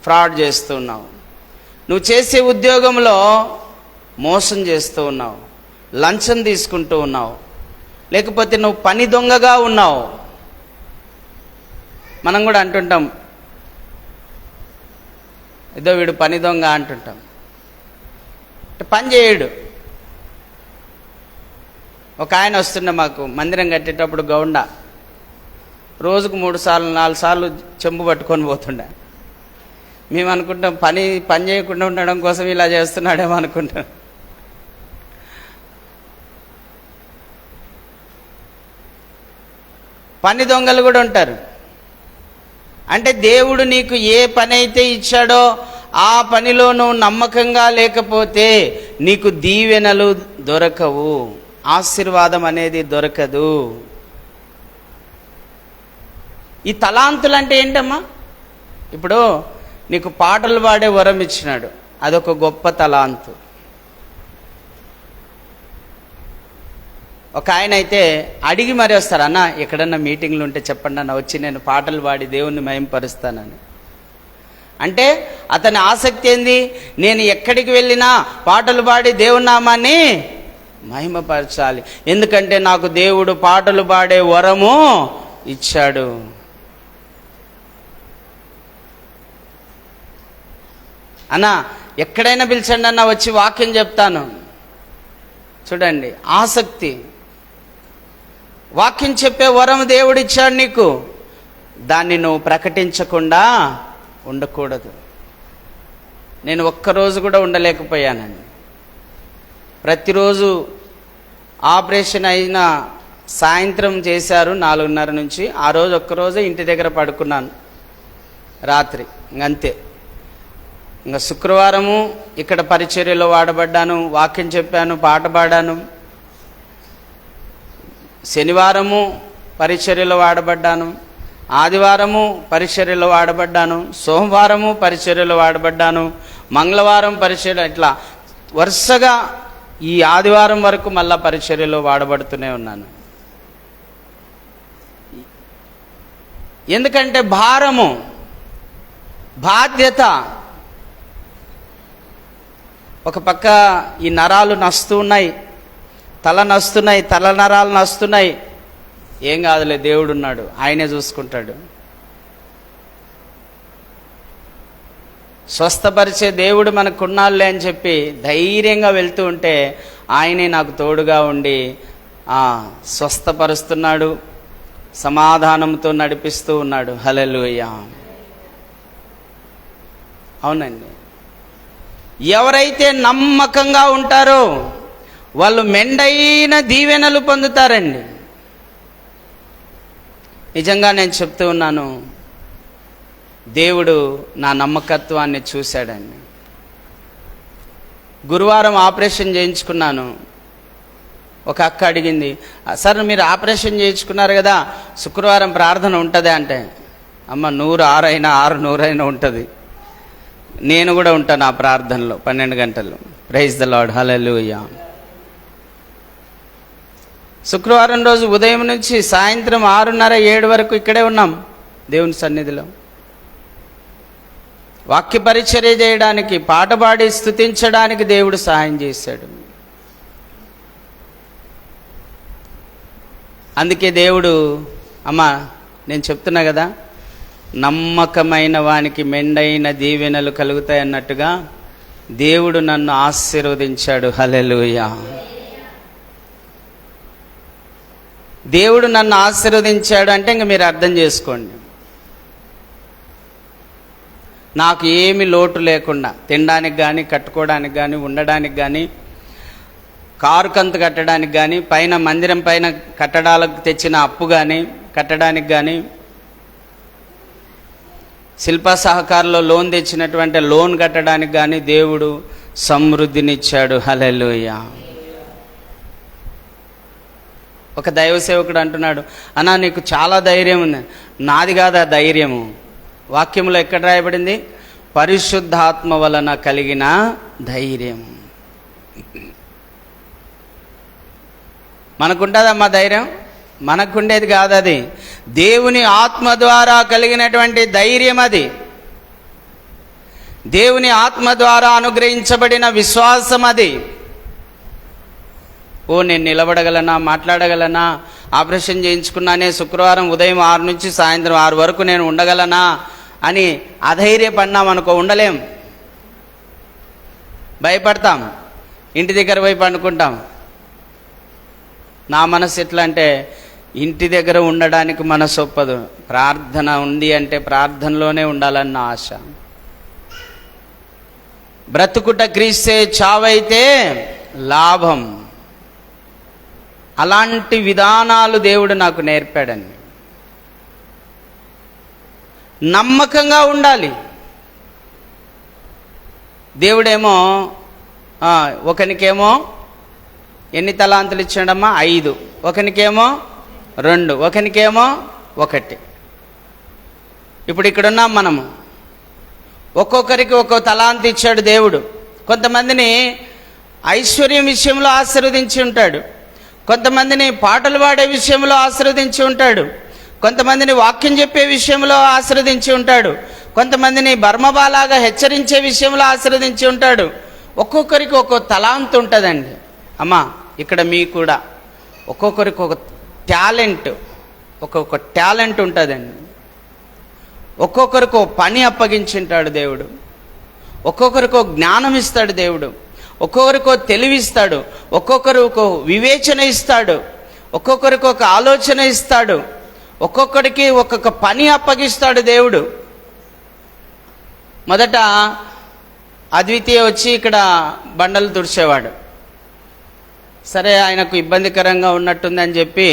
A: ఫ్రాడ్ చేస్తున్నావు, నువ్వు చేసే ఉద్యోగంలో మోసం చేస్తూ ఉన్నావు, లంచం తీసుకుంటూ ఉన్నావు, లేకపోతే నువ్వు పని దొంగగా ఉన్నావు. మనం కూడా అంటుంటాం, ఏదో వీడు పని దొంగ అంటుంటాం. పని చేయడు. ఒక ఆయన వస్తుండే మాకు మందిరం కట్టేటప్పుడు గౌండా, రోజుకు 3 సార్లు 4 సార్లు చెంబు పట్టుకొని పోతుండే. మేము అనుకుంటాం పని చేయకుండా ఉండడం కోసం ఇలా చేస్తున్నాడేమో అనుకుంటాం. పని దొంగలు కూడా ఉంటారు. అంటే దేవుడు నీకు ఏ పని అయితే ఇచ్చాడో ఆ పనిలో నువ్వు నమ్మకంగా లేకపోతే నీకు దీవెనలు దొరకవు, ఆశీర్వాదం అనేది దొరకదు. ఈ తలాంతులు అంటే ఏంటమ్మా? ఇప్పుడు నీకు పాటలు పాడే వరం ఇచ్చినాడు, అదొక గొప్ప తలాంతు. ఒక ఆయన అయితే అడిగి మరి వస్తారు, అన్న ఎక్కడన్నా మీటింగ్లు ఉంటే చెప్పండి అన్న, వచ్చి నేను పాటలు పాడి దేవుణ్ణి మహిమపరుస్తానని. అంటే అతని ఆసక్తి ఏంది? నేను ఎక్కడికి వెళ్ళినా పాటలు పాడి దేవుని నామాన్ని మహిమపరచాలి, ఎందుకంటే నాకు దేవుడు పాటలు పాడే వరము ఇచ్చాడు. అన్నా ఎక్కడైనా పిలిచండి అన్న, వచ్చి వాక్యం చెప్తాను. చూడండి, ఆసక్తి. వాక్యం చెప్పే వరం దేవుడిచ్చాడు నీకు, దాన్ని నువ్వు ప్రకటించకుండా ఉండకూడదు. నేను ఒక్కరోజు కూడా ఉండలేకపోయానండి. ప్రతిరోజు ఆపరేషన్ అయిన సాయంత్రం చేశారు 4:30 నుంచి. ఆ రోజు ఒక్కరోజే ఇంటి దగ్గర పడుకున్నాను రాత్రి, ఇంకంతే. ఇంకా శుక్రవారము ఇక్కడ పరిచర్యలో వాడబడ్డాను, వాక్యం చెప్పాను, పాట పాడాను. శనివారము పరిచర్యలో వాడబడ్డాను, ఆదివారము పరిచర్యలో వాడబడ్డాను, సోమవారము పరిచర్యలో వాడబడ్డాను, మంగళవారం పరిచర్య, ఇట్లా వరుసగా ఈ ఆదివారం వరకు మళ్ళా పరిచర్యలో వాడబడుతూనే ఉన్నాను. ఎందుకంటే భారము, బాధ్యత. ఒక పక్క ఈ నరాలు నస్తూ ఉన్నాయి, తల నస్తున్నాయి, తల నరాలు నస్తున్నాయి. ఏం కాదులే, దేవుడు ఉన్నాడు, ఆయనే చూసుకుంటాడు. స్వస్థపరిచే దేవుడు మనకున్నాళ్ళే అని చెప్పి ధైర్యంగా వెళ్తూ ఉంటే ఆయనే నాకు తోడుగా ఉండి స్వస్థపరుస్తున్నాడు, సమాధానంతో నడిపిస్తూ ఉన్నాడు. హల్లెలూయా. అవునండి, ఎవరైతే నమ్మకంగా ఉంటారో వాళ్ళు మెండైన దీవెనలు పొందుతారండి. నిజంగా నేను చెప్తూ ఉన్నాను, దేవుడు నా నమ్మకత్వాన్ని చూశాడండి. గురువారం ఆపరేషన్ చేయించుకున్నాను. ఒక అక్క అడిగింది, సార్ మీరు ఆపరేషన్ చేయించుకున్నారు కదా, శుక్రవారం ప్రార్థన ఉంటుంది అంటే, అమ్మ 100 6 అయినా 6 100 అయినా ఉంటుంది. నేను కూడా ఉంటాను ఆ ప్రార్థనలో 12 గంటలు. Praise the Lord. హల్లెలూయా. శుక్రవారం రోజు ఉదయం నుంచి సాయంత్రం 6:30 7 వరకు ఇక్కడే ఉన్నాం దేవుని సన్నిధిలో. వాక్య పరిచర్య చేయడానికి, పాట పాడి స్తుతించడానికి దేవుడు సహాయం చేశాడు. అందుకే దేవుడు, అమ్మా నేను చెప్తున్నా కదా, నమ్మకమైన వానికి మెండైన దీవెనలు కలుగుతాయి అన్నట్టుగా దేవుడు నన్ను ఆశీర్వదించాడు. హల్లెలూయా. దేవుడు నన్ను ఆశీర్వదించాడు అంటే ఇంక మీరు అర్థం చేసుకోండి, నాకు ఏమి లోటు లేకుండా తినడానికి కానీ, కట్టుకోవడానికి కానీ, ఉండడానికి కానీ, కారు కంతు కట్టడానికి కానీ, పైన మందిరం పైన కట్టడాలకు తెచ్చిన అప్పు కానీ కట్టడానికి కానీ, శిల్ప సహకారంలో లోన్ తెచ్చినటువంటి లోన్ కట్టడానికి కానీ దేవుడు సమృద్ధినిచ్చాడు. హల్లెలూయా. ఒక దైవ సేవకుడు అంటున్నాడు, అన్నా నీకు చాలా ధైర్యం ఉంది. నాది కాదు ఆ ధైర్యము, వాక్యంలో ఎక్కడ రాయబడింది? పరిశుద్ధాత్మ వలన కలిగిన ధైర్యం. మనకుంటుందమ్మా ధైర్యం? మనకుండేది కాదు అది, దేవుని ఆత్మ ద్వారా కలిగినటువంటి ధైర్యం అది. దేవుని ఆత్మ ద్వారా అనుగ్రహించబడిన విశ్వాసం అది. ఓ నేను నిలబడగలనా, మాట్లాడగలనా, ఆపరేషన్ చేయించుకున్నానే, శుక్రవారం ఉదయం 6 నుంచి సాయంత్రం 6 వరకు నేను ఉండగలనా అని అధైర్యపడినాం అనుకో, ఉండలేం, భయపడతాం, ఇంటి దగ్గర పోయి పండుకుంటాం. నా మనసు ఎట్లా అంటే, ఇంటి దగ్గర ఉండడానికి మనసు ఒప్పదు. ప్రార్థన ఉంది అంటే ప్రార్థనలోనే ఉండాలన్న ఆశ. బ్రతుకుట క్రీస్తే, చావైతే లాభం. అలాంటి విధానాలు దేవుడు నాకు నేర్పాడండి. నమ్మకంగా ఉండాలి. దేవుడేమో ఒకనికేమో ఎన్ని తలాంతులు ఇచ్చాడమ్మా? 5. ఒకనికేమో 2, ఒకనికేమో 1. ఇప్పుడు ఇక్కడున్నాం మనము. ఒక్కొక్కరికి ఒక్కో తలాంతు ఇచ్చాడు దేవుడు. కొంతమందిని ఐశ్వర్యం విషయంలో ఆశీర్వదించి ఉంటాడు, కొంతమందిని పాటలు పాడే విషయంలో ఆశీర్వదించి ఉంటాడు, కొంతమందిని వాక్యం చెప్పే విషయంలో ఆశీర్వదించి ఉంటాడు, కొంతమందిని బర్మబాలాగా హెచ్చరించే విషయంలో ఆశీర్వదించి ఉంటాడు. ఒక్కొక్కరికి ఒక్కో తలాంతు ఉంటుందండి. అమ్మా ఇక్కడ మీకు కూడా ఒక్కొక్కరికి ఒక టాలెంట్, ఒక్కొక్క టాలెంట్ ఉంటుందండి. ఒక్కొక్కరికి ఒక పని అప్పగించుంటాడు దేవుడు, ఒక్కొక్కరికి ఒక జ్ఞానం ఇస్తాడు దేవుడు, ఒక్కొక్కరికి ఒక తెలివి ఇస్తాడు, ఒక్కొక్కరు ఒక వివేచన ఇస్తాడు, ఒక్కొక్కరికి ఒక ఆలోచన ఇస్తాడు, ఒక్కొక్కడికి ఒక్కొక్క పని అప్పగిస్తాడు దేవుడు. మొదట అద్వితీయ వచ్చి ఇక్కడ బండలు తుడిచేవాడు. సరే ఆయనకు ఇబ్బందికరంగా ఉన్నట్టుందని చెప్పి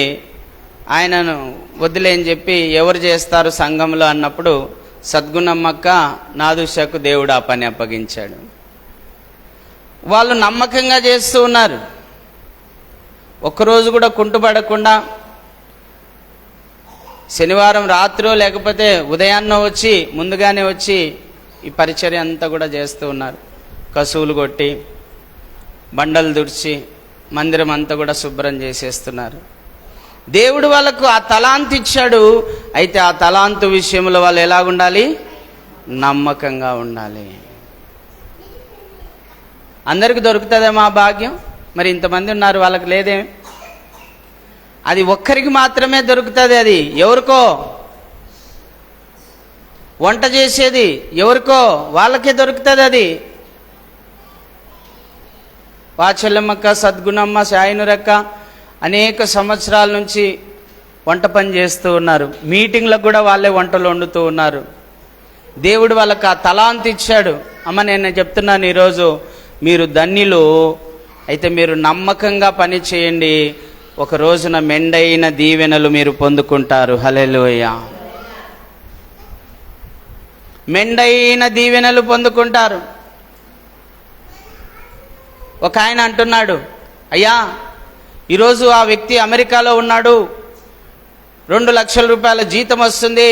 A: ఆయనను వదిలేని చెప్పి ఎవరు చేస్తారు సంఘంలో అన్నప్పుడు సద్గుణమ్మక్క నాదుషకు దేవుడు ఆ పని అప్పగించాడు. వాళ్ళు నమ్మకంగా చేస్తూ ఉన్నారు. ఒక్కరోజు కూడా కుంటుపడకుండా శనివారం రాత్రో లేకపోతే ఉదయాన్నో వచ్చి ముందుగానే వచ్చి ఈ పరిచర్య అంతా కూడా చేస్తూ ఉన్నారు. కసువులు కొట్టి బండలు దుడిచి మందిరం అంతా కూడా శుభ్రం చేసేస్తున్నారు. దేవుడు వాళ్ళకు ఆ తలాంతు ఇచ్చాడు. అయితే ఆ తలాంతు విషయంలో వాళ్ళు ఎలాగుండాలి? నమ్మకంగా ఉండాలి. అందరికి దొరుకుతుందేమో ఆ భాగ్యం? మరి ఇంతమంది ఉన్నారు, వాళ్ళకి లేదే? అది ఒక్కరికి మాత్రమే దొరుకుతుంది. అది ఎవరికో? వంట చేసేది ఎవరికో, వాళ్ళకే దొరుకుతుంది. అది వాచల్లమ్మక్క, సద్గుణమ్మ, సాయనురక్క అనేక సంవత్సరాల నుంచి వంట పని చేస్తూ ఉన్నారు. మీటింగ్లకు కూడా వాళ్ళే వంటలు వండుతూ ఉన్నారు. దేవుడు వాళ్ళకి ఆ తలాంతు ఇచ్చాడు. అమ్మ, నేను చెప్తున్నాను ఈరోజు, మీరు ధన్యులు. అయితే మీరు నమ్మకంగా పని చేయండి. ఒక రోజున మెండైన దీవెనలు మీరు పొందుకుంటారు. హల్లెలూయా. మెండైన దీవెనలు పొందుకుంటారు. ఒక ఆయన అంటున్నాడు, అయ్యా, ఈరోజు ఆ వ్యక్తి అమెరికాలో ఉన్నాడు, 2 లక్షల రూపాయల జీతం వస్తుంది,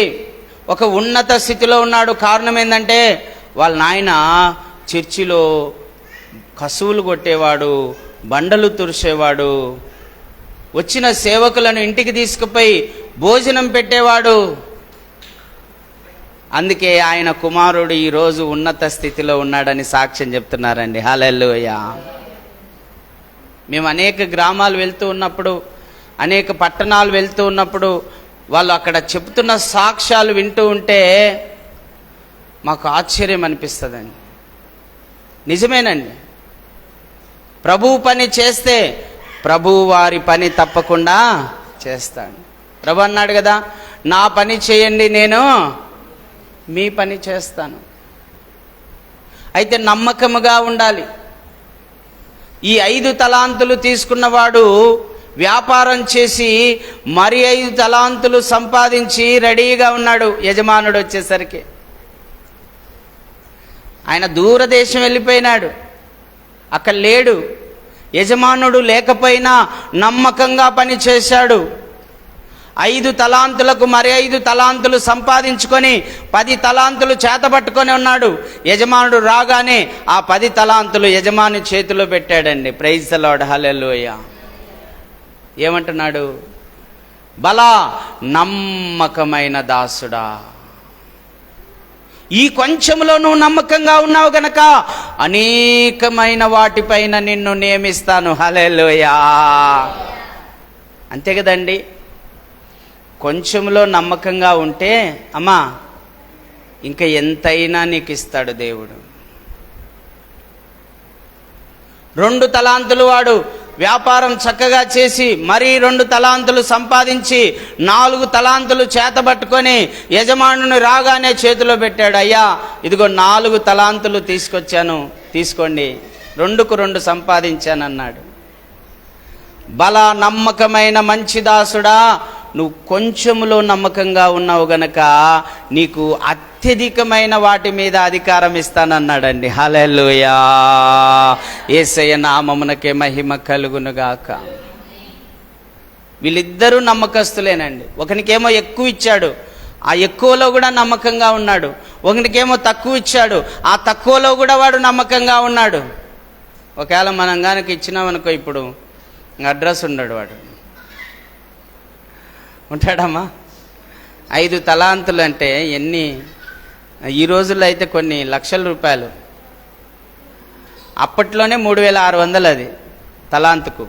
A: ఒక ఉన్నత స్థితిలో ఉన్నాడు. కారణం ఏంటంటే వాళ్ళ నాయన చర్చిలో కసువులు కొట్టేవాడు, బండలు తుడిచేవాడు, వచ్చిన సేవకులను ఇంటికి తీసుకుపోయి భోజనం పెట్టేవాడు. అందుకే ఆయన కుమారుడు ఈరోజు ఉన్నత స్థితిలో ఉన్నాడని సాక్ష్యం చెప్తున్నారండి. హల్లెలూయా. మేము అనేక గ్రామాలు వెళ్తూ ఉన్నప్పుడు, అనేక పట్టణాలు వెళ్తూ ఉన్నప్పుడు వాళ్ళు అక్కడ చెప్తున్న సాక్ష్యాలు వింటూ ఉంటే మాకు ఆశ్చర్యం అనిపిస్తుందండి. నిజమేనండి. ప్రభువు పని చేస్తే ప్రభువు వారి పని తప్పకుండా చేస్తాడు. ప్రభు అన్నాడు కదా, నా పని చేయండి, నేను మీ పని చేస్తాను. అయితే నమ్మకముగా ఉండాలి. ఈ 5 తలాంతులు తీసుకున్నవాడు వ్యాపారం చేసి మరి 5 తలాంతులు సంపాదించి రెడీగా ఉన్నాడు. యజమానుడు వచ్చేసరికి ఆయన దూరదేశం వెళ్ళిపోయినాడు, అక్కడ లేడు. యజమానుడు లేకపోయినా నమ్మకంగా పని చేశాడు. 5 తలాంతులకు మరి 5 తలాంతులు సంపాదించుకొని 10 తలాంతులు చేతబట్టుకొని ఉన్నాడు. యజమానుడు రాగానే ఆ 10 తలాంతులు యజమాని చేతిలో పెట్టాడండి. Praise the Lord. హల్లెలూయా. ఏమంటున్నాడు? బలా నమ్మకమైన దాసుడా, ఈ కొంచెంలో నువ్వు నమ్మకంగా ఉన్నావు గనక అనేకమైన వాటిపైన నిన్ను నియమిస్తాను. హల్లెలూయా. అంతే కదండి. కొంచెంలో నమ్మకంగా ఉంటే అమ్మా ఇంకా ఎంతైనా నీకు ఇస్తాడు దేవుడు. 2 తలాంతులు వాడు వ్యాపారం చక్కగా చేసి మరీ 2 తలాంతులు సంపాదించి 4 తలాంతులు చేతబట్టుకొని యజమానుని రాగానే చేతిలో పెట్టాడు. అయ్యా, ఇదిగో 4 తలాంతులు తీసుకొచ్చాను, తీసుకోండి, 2కు 2 సంపాదించానన్నాడు. బల నమ్మకమైన మంచి దాసుడా, నువ్వు కొంచెములో నమ్మకంగా ఉన్నావు గనక నీకు అత్యధికమైన వాటి మీద అధికారం ఇస్తానన్నాడండి. హల్లెలూయా. యేసయ్య నామమునకే మహిమ కలుగునుగాక. వీళ్ళిద్దరూ నమ్మకస్తులేనండి. ఒకనికేమో ఎక్కువ ఇచ్చాడు, ఆ ఎక్కువలో కూడా నమ్మకంగా ఉన్నాడు. ఒకనికేమో తక్కువ ఇచ్చాడు, ఆ తక్కువలో కూడా వాడు నమ్మకంగా ఉన్నాడు. ఒకవేళ మనం కనుక ఇచ్చినామనుకో, ఇప్పుడు అడ్రస్ ఉండడు, వాడు ఉంటాడమ్మా. 5 తలాంతులు అంటే ఎన్ని? ఈ రోజుల్లో అయితే కొన్ని లక్షల రూపాయలు. అప్పట్లోనే 3600 అది తలాంతుకు.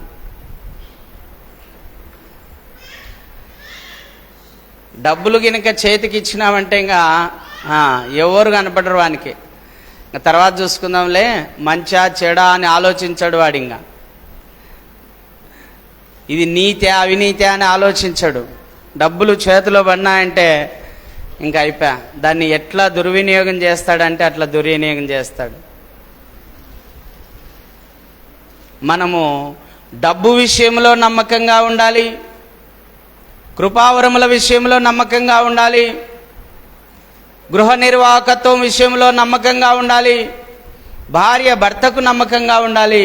A: డబ్బులు గినక చేతికి ఇచ్చినామంటే ఇంకా ఎవరు కనపడరు వానికి. తర్వాత చూసుకుందాంలే, మంచా చెడా అని ఆలోచించాడు వాడు. ఇంకా ఇది నీతే అవినీతే అని ఆలోచించాడు. డబ్బులు చేతిలో పడినాయంటే ఇంకా అయిపోయా. దాన్ని ఎట్లా దుర్వినియోగం చేస్తాడంటే అట్లా దుర్వినియోగం చేస్తాడు. మనము డబ్బు విషయంలో నమ్మకంగా ఉండాలి, కృపావరముల విషయంలో నమ్మకంగా ఉండాలి, గృహ నిర్వాహకత్వం విషయంలో నమ్మకంగా ఉండాలి, భార్య భర్తకు నమ్మకంగా ఉండాలి,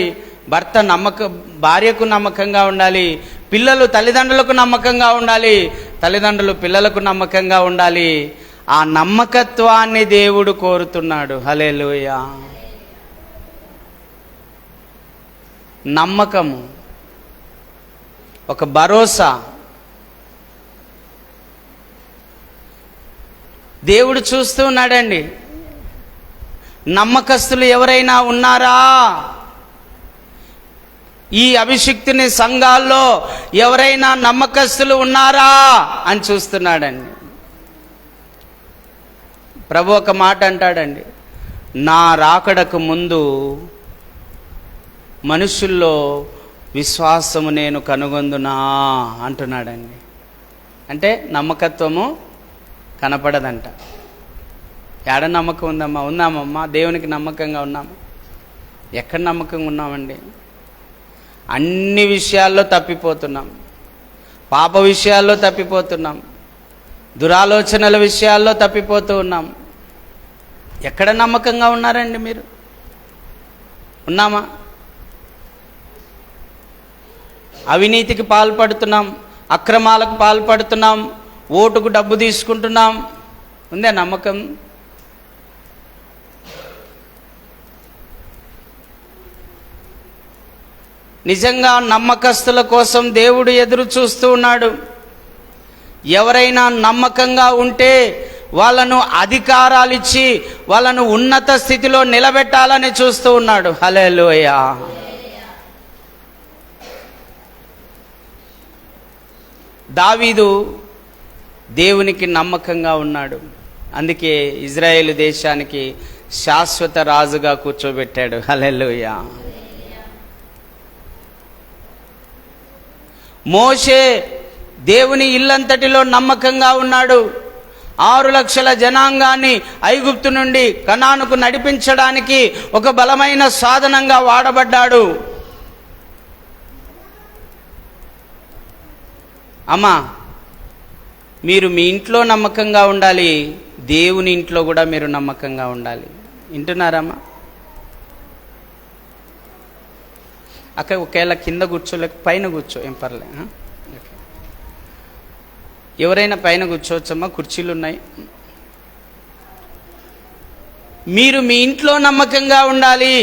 A: భార్యకు నమ్మకంగా ఉండాలి, పిల్లలు తల్లిదండ్రులకు నమ్మకంగా ఉండాలి, తల్లిదండ్రులు పిల్లలకు నమ్మకంగా ఉండాలి. ఆ నమ్మకత్వాన్ని దేవుడు కోరుతున్నాడు. హల్లెలూయా. నమ్మకము, ఒక భరోసా. దేవుడు చూస్తూ ఉన్నాడండి. నమ్మకస్తులు ఎవరైనా ఉన్నారా? ఈ అభిషిక్తుని సంఘాల్లో ఎవరైనా నమ్మకస్తులు ఉన్నారా అని చూస్తున్నాడండి. ప్రభు ఒక మాట అంటాడండి, నా రాకడకు ముందు మనుషుల్లో విశ్వాసము నేను కనుగొందునా అంటున్నాడండి. అంటే నమ్మకత్వము కనపడదంట. ఏడ నమ్మకం ఉందమ్మా? ఉన్నామమ్మా, దేవునికి నమ్మకంగా ఉన్నామా? ఎక్కడ నమ్మకంగా ఉన్నామండి? అన్ని విషయాల్లో తప్పిపోతున్నాం. పాప విషయాల్లో తప్పిపోతున్నాం, దురాలోచనల విషయాల్లో తప్పిపోతూ ఉన్నాం. ఎక్కడ నమ్మకంగా ఉన్నారండి మీరు? ఉన్నామా? అవినీతికి పాల్పడుతున్నాం, అక్రమాలకు పాల్పడుతున్నాం, ఓటుకు డబ్బు తీసుకుంటున్నాం. ఉందే నమ్మకం? నిజంగా నమ్మకస్తుల కోసం దేవుడు ఎదురు చూస్తూ ఉన్నాడు. ఎవరైనా నమ్మకంగా ఉంటే వాళ్ళను అధికారాలు ఇచ్చి వాళ్ళను ఉన్నత స్థితిలో నిలబెట్టాలని చూస్తూ ఉన్నాడు. హల్లెలూయా. దావీదు దేవునికి నమ్మకంగా ఉన్నాడు. అందుకే ఇజ్రాయేలు దేశానికి శాశ్వత రాజుగా కూర్చోబెట్టాడు. హల్లెలూయా. మోషే దేవుని ఇల్లంతటిలో నమ్మకంగా ఉన్నాడు. 6 లక్షల జనాంగాన్ని ఐగుప్తు నుండి కనానుకు నడిపించడానికి ఒక బలమైన సాధనంగా వాడబడ్డాడు. అమ్మా, మీరు మీ ఇంట్లో నమ్మకంగా ఉండాలి, దేవుని ఇంట్లో కూడా మీరు నమ్మకంగా ఉండాలి. వింటున్నారమ్మా? అక్కడ ఒకవేళ కింద కూర్చోలేక పైన కూర్చో, ఏం పర్లే. ఎవరైనా పైన కూర్చోవచ్చమ్మా, కుర్చీలు ఉన్నాయి. మీరు మీ ఇంట్లో నమ్మకంగా ఉండాలి,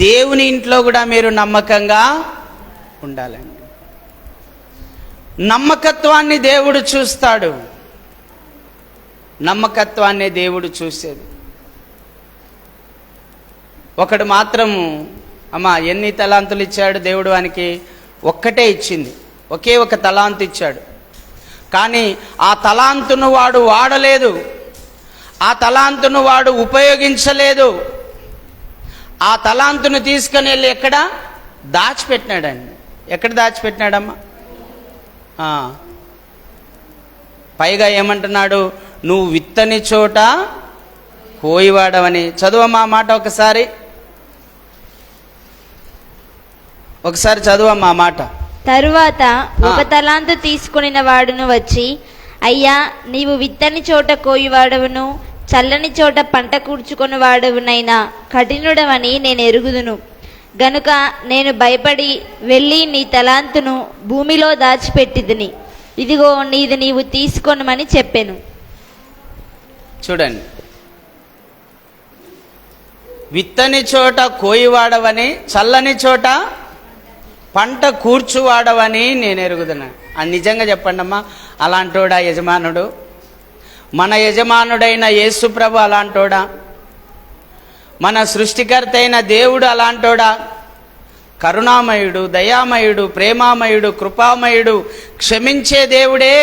A: దేవుని ఇంట్లో కూడా మీరు నమ్మకంగా ఉండాలండి. నమ్మకత్వాన్ని దేవుడు చూస్తాడు. నమ్మకత్వాన్ని దేవుడు చూసేది. ఒకడు మాత్రము, అమ్మా ఎన్ని తలాంతులు ఇచ్చాడు దేవుడు? వానికి ఒక్కటే ఇచ్చింది, ఒకే ఒక తలాంతు ఇచ్చాడు. కానీ ఆ తలాంతును వాడు వాడలేదు, ఆ తలాంతును వాడు ఉపయోగించలేదు. ఆ తలాంతును తీసుకుని వెళ్ళి ఎక్కడ దాచిపెట్టినాడండి. ఎక్కడ దాచిపెట్టినాడమ్మా? పైగా ఏమంటున్నాడు? నువ్వు విత్తని చోట కోయివాడవని. చదువమ్మా మాట ఒకసారి చదువమ్మా మాట.
B: తరువాత ఒక తలాంతు తీసుకొనిన వాడును వచ్చి, అయ్యా, నీవు విత్తని చోట కోయివాడవును, చల్లని చోట పంట కూర్చుకొని వాడవునైనా కఠినుడవని నేను ఎరుగుదును. గనుక నేను భయపడి వెళ్ళి నీ తలాంతును భూమిలో దాచిపెట్టిదిని. ఇదిగో నీది నీవు తీసుకొనమని చెప్పాను.
A: చూడండి, విత్తని చోట కోయివాడవని, చల్లని చోట పంట కూర్చువాడవని నేను ఎరుగుదును. అని నిజంగా చెప్పండి అమ్మా, అలాంటోడా యజమానుడు? మన యజమానుడైన యేసు ప్రభు అలాంటోడా? మన సృష్టికర్త అయిన దేవుడు అలాంటోడా? కరుణామయుడు, దయామయుడు, ప్రేమామయుడు, కృపామయుడు, క్షమించే దేవుడే.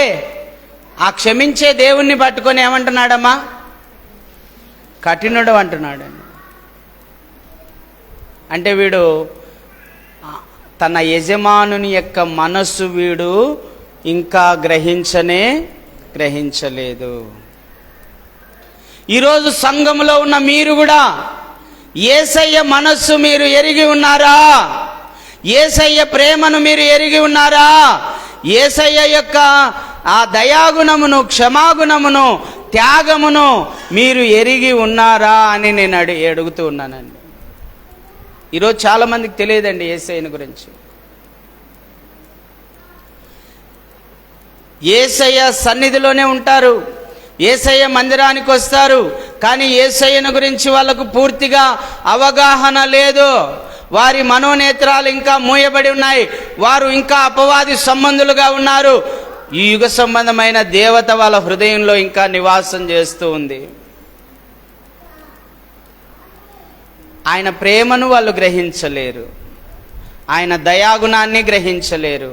A: ఆ క్షమించే దేవుణ్ణి పట్టుకొని ఏమంటున్నాడమ్మా? కఠినుడు అంటున్నాడు. అంటే వీడు తన యజమానుని యొక్క మనస్సు వీడు ఇంకా గ్రహించలేదు. ఈరోజు సంఘములో ఉన్న మీరు కూడా యేసయ్య మనస్సు మీరు ఎరిగి ఉన్నారా? యేసయ్య ప్రేమను మీరు ఎరిగి ఉన్నారా? యేసయ్య యొక్క ఆ దయాగుణమును, క్షమాగుణమును, త్యాగమును మీరు ఎరిగి ఉన్నారా అని నేను అడుగుతూ ఉన్నానండి. ఈరోజు చాలామందికి తెలియదండి యేసయ్యని గురించి. యేసయ్య సన్నిధిలోనే ఉంటారు, యేసయ్య మందిరానికి వస్తారు, కానీ యేసయ్యను గురించి వాళ్ళకు పూర్తిగా అవగాహన లేదు. వారి మనోనేత్రాలు ఇంకా మూయబడి ఉన్నాయి. వారు ఇంకా అపవాది సంబంధులుగా ఉన్నారు. ఈ యుగ సంబంధమైన దేవత వాళ్ళ హృదయంలో ఇంకా నివాసం చేస్తూ ఉంది. ఆయన ప్రేమను వాళ్ళు గ్రహించలేరు, ఆయన దయాగుణాన్ని గ్రహించలేరు,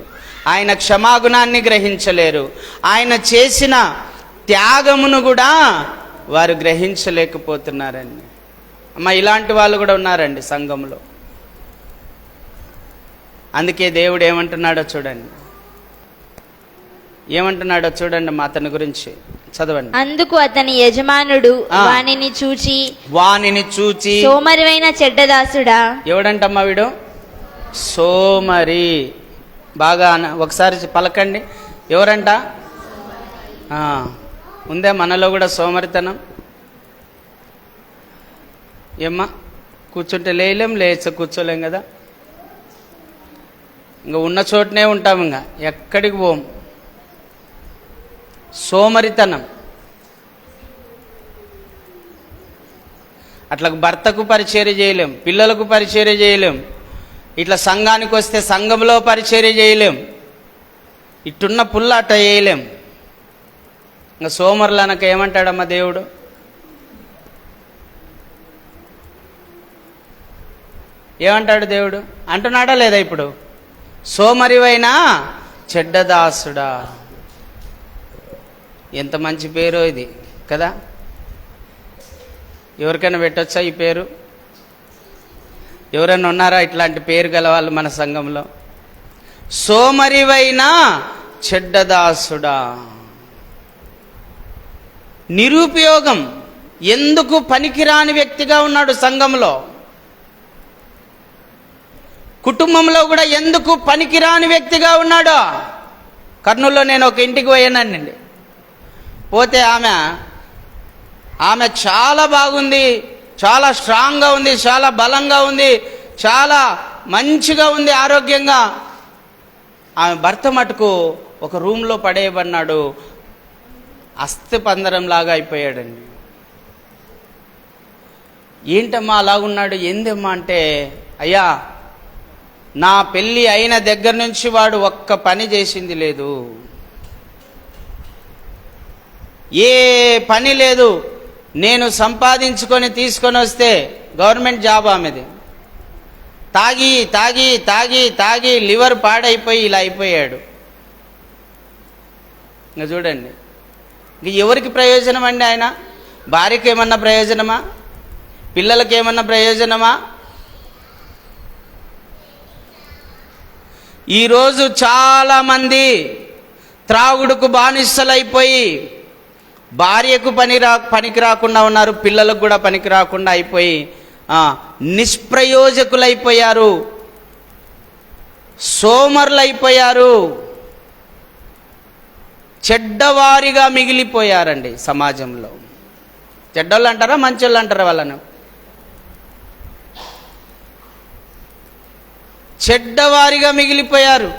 A: ఆయన క్షమాగుణాన్ని గ్రహించలేరు, ఆయన చేసిన త్యాగమును కూడా వారు గ్రహించలేకపోతున్నారండి. అమ్మ, ఇలాంటి వాళ్ళు కూడా ఉన్నారండి సంఘంలో. అందుకే దేవుడు ఏమంటున్నాడో చూడండి, ఏమంటున్నాడో చూడండి మా అతని గురించి చదవండి.
B: అందుకు అతని యజమానుడు వానిని చూచి సోమరివైన చెడ్డదాసుడా.
A: ఎవడంటమ్మా వీడు? సోమరి. బాగా ఒకసారి పలకండి, ఎవరంట? ఉందే మనలో కూడా సోమరితనం? ఏమ్మా, కూర్చుంటే లేయలేం, కూర్చోలేం కదా. ఇంకా ఉన్న చోటనే ఉంటాం, ఇంకా ఎక్కడికి పోం. సోమరితనం. అట్లా భర్తకు పరిచర్య చేయలేం, పిల్లలకు పరిచర్య చేయలేం, ఇట్లా సంఘానికి వస్తే సంఘంలో పరిచర్య చేయలేం, ఇట్టున్న పుల్ల అట్ట చేయలేం. ఇంకా సోమరులు అనక ఏమంటాడమ్మా దేవుడు? ఏమంటాడు దేవుడు? అంటున్నాడా లేదా ఇప్పుడు? సోమరివైనా చెడ్డదాసుడా. ఎంత మంచి పేరు ఇది కదా. ఎవరికైనా పెట్టొచ్చా ఈ పేరు? ఎవరైనా ఉన్నారా ఇట్లాంటి పేరు గల వాళ్ళు మన సంఘంలో? సోమరివైనా చెడ్డదాసుడా. నిరుపయోగం, ఎందుకు పనికిరాని వ్యక్తిగా ఉన్నాడు సంఘంలో. కుటుంబంలో కూడా ఎందుకు పనికిరాని వ్యక్తిగా ఉన్నాడు. కర్నూలులో నేను ఒక ఇంటికి పోయానండి. పోతే ఆమె చాలా బాగుంది, చాలా స్ట్రాంగ్గా ఉంది, చాలా బలంగా ఉంది, చాలా మంచిగా ఉంది, ఆరోగ్యంగా. ఆమె భర్త మటుకు ఒక రూమ్లో పడేయబడినాడు, అస్థిపంజరంలాగా అయిపోయాడండి. ఏంటమ్మా అలాగున్నాడు, ఏందమ్మా అంటే, అయ్యా నా పెళ్ళి అయిన దగ్గర నుంచి వాడు ఒక్క పని చేసింది లేదు, ఏ పని లేదు. నేను సంపాదించుకొని తీసుకొని వస్తే గవర్నమెంట్ జాబ్ ఆమెది, తాగి తాగి తాగి తాగి లివర్ పాడైపోయి ఇలా అయిపోయాడు. ఇంకా చూడండి, ఇంక ఎవరికి ప్రయోజనం అండి ఆయన? భార్యకి ఏమన్నా ప్రయోజనమా? పిల్లలకి ఏమన్నా ప్రయోజనమా? ఈరోజు చాలామంది త్రాగుడుకు బానిసలైపోయి భార్యకు పనికి రాకుండా ఉన్నారు, పిల్లలకు కూడా పనికి రాకుండా అయిపోయి నిష్ప్రయోజకులైపోయారు, సోమరులైపోయారు, చెడ్డవారిగా మిగిలిపోయారండి సమాజంలో. చెడ్డోళ్ళు అంటారా మంచోళ్ళు అంటారా వాళ్ళను? చెడ్డవారిగా మిగిలిపోయారు.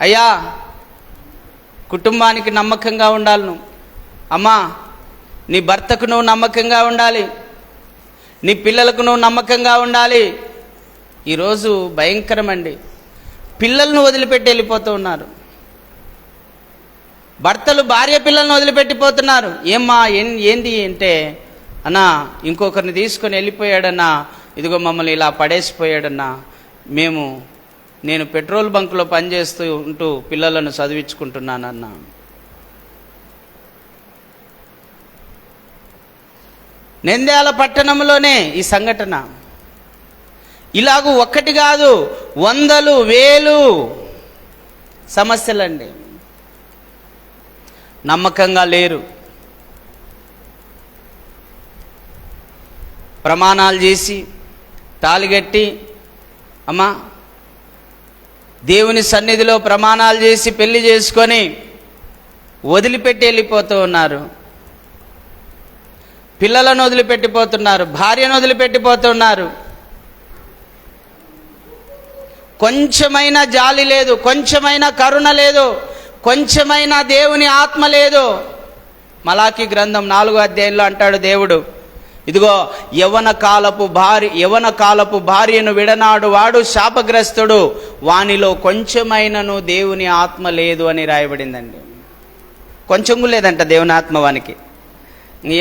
A: అయ్యా కుటుంబానికి నమ్మకంగా ఉండాలి నువ్వు. అమ్మా నీ భర్తకు నువ్వు నమ్మకంగా ఉండాలి, నీ పిల్లలకు నువ్వు నమ్మకంగా ఉండాలి. ఈరోజు భయంకరమండి, పిల్లలను వదిలిపెట్టి వెళ్ళిపోతూ ఉన్నారు, భర్తలు భార్య పిల్లలను వదిలిపెట్టిపోతున్నారు. ఏమ్మా ఏంది అంటే, అన్నా ఇంకొకరిని తీసుకొని వెళ్ళిపోయాడన్నా, ఇదిగో మమ్మల్ని ఇలా పడేసిపోయాడన్నా, నేను పెట్రోల్ బంకులో పనిచేస్తూ ఉంటూ పిల్లలను చదివించుకుంటున్నానన్నా. నంద్యాల పట్టణంలోనే ఈ సంఘటన. ఇలాగూ ఒక్కటి కాదు, వందలు వేలు సమస్యలండి. నమ్మకంగా లేరు, ప్రమాణాలు చేసి తాళిగట్టి అమ్మా, దేవుని సన్నిధిలో ప్రమాణాలు చేసి పెళ్లి చేసుకొని వదిలిపెట్టి వెళ్ళిపోతూ ఉన్నారు. పిల్లలను వదిలిపెట్టిపోతున్నారు, భార్యను వదిలిపెట్టిపోతున్నారు. కొంచెమైనా జాలి లేదు, కొంచెమైనా కరుణ లేదు, కొంచెమైనా దేవుని ఆత్మ లేదు. మలాకి గ్రంథం 4వ అధ్యాయంలో అంటాడు దేవుడు, ఇదిగో యవ్వన కాలపు భార్యను విడనాడు వాడు శాపగ్రస్తుడు, వానిలో కొంచెమైనను దేవుని ఆత్మ లేదు అని రాయబడిందండి. కొంచెం లేదంట దేవుని ఆత్మ వానికి.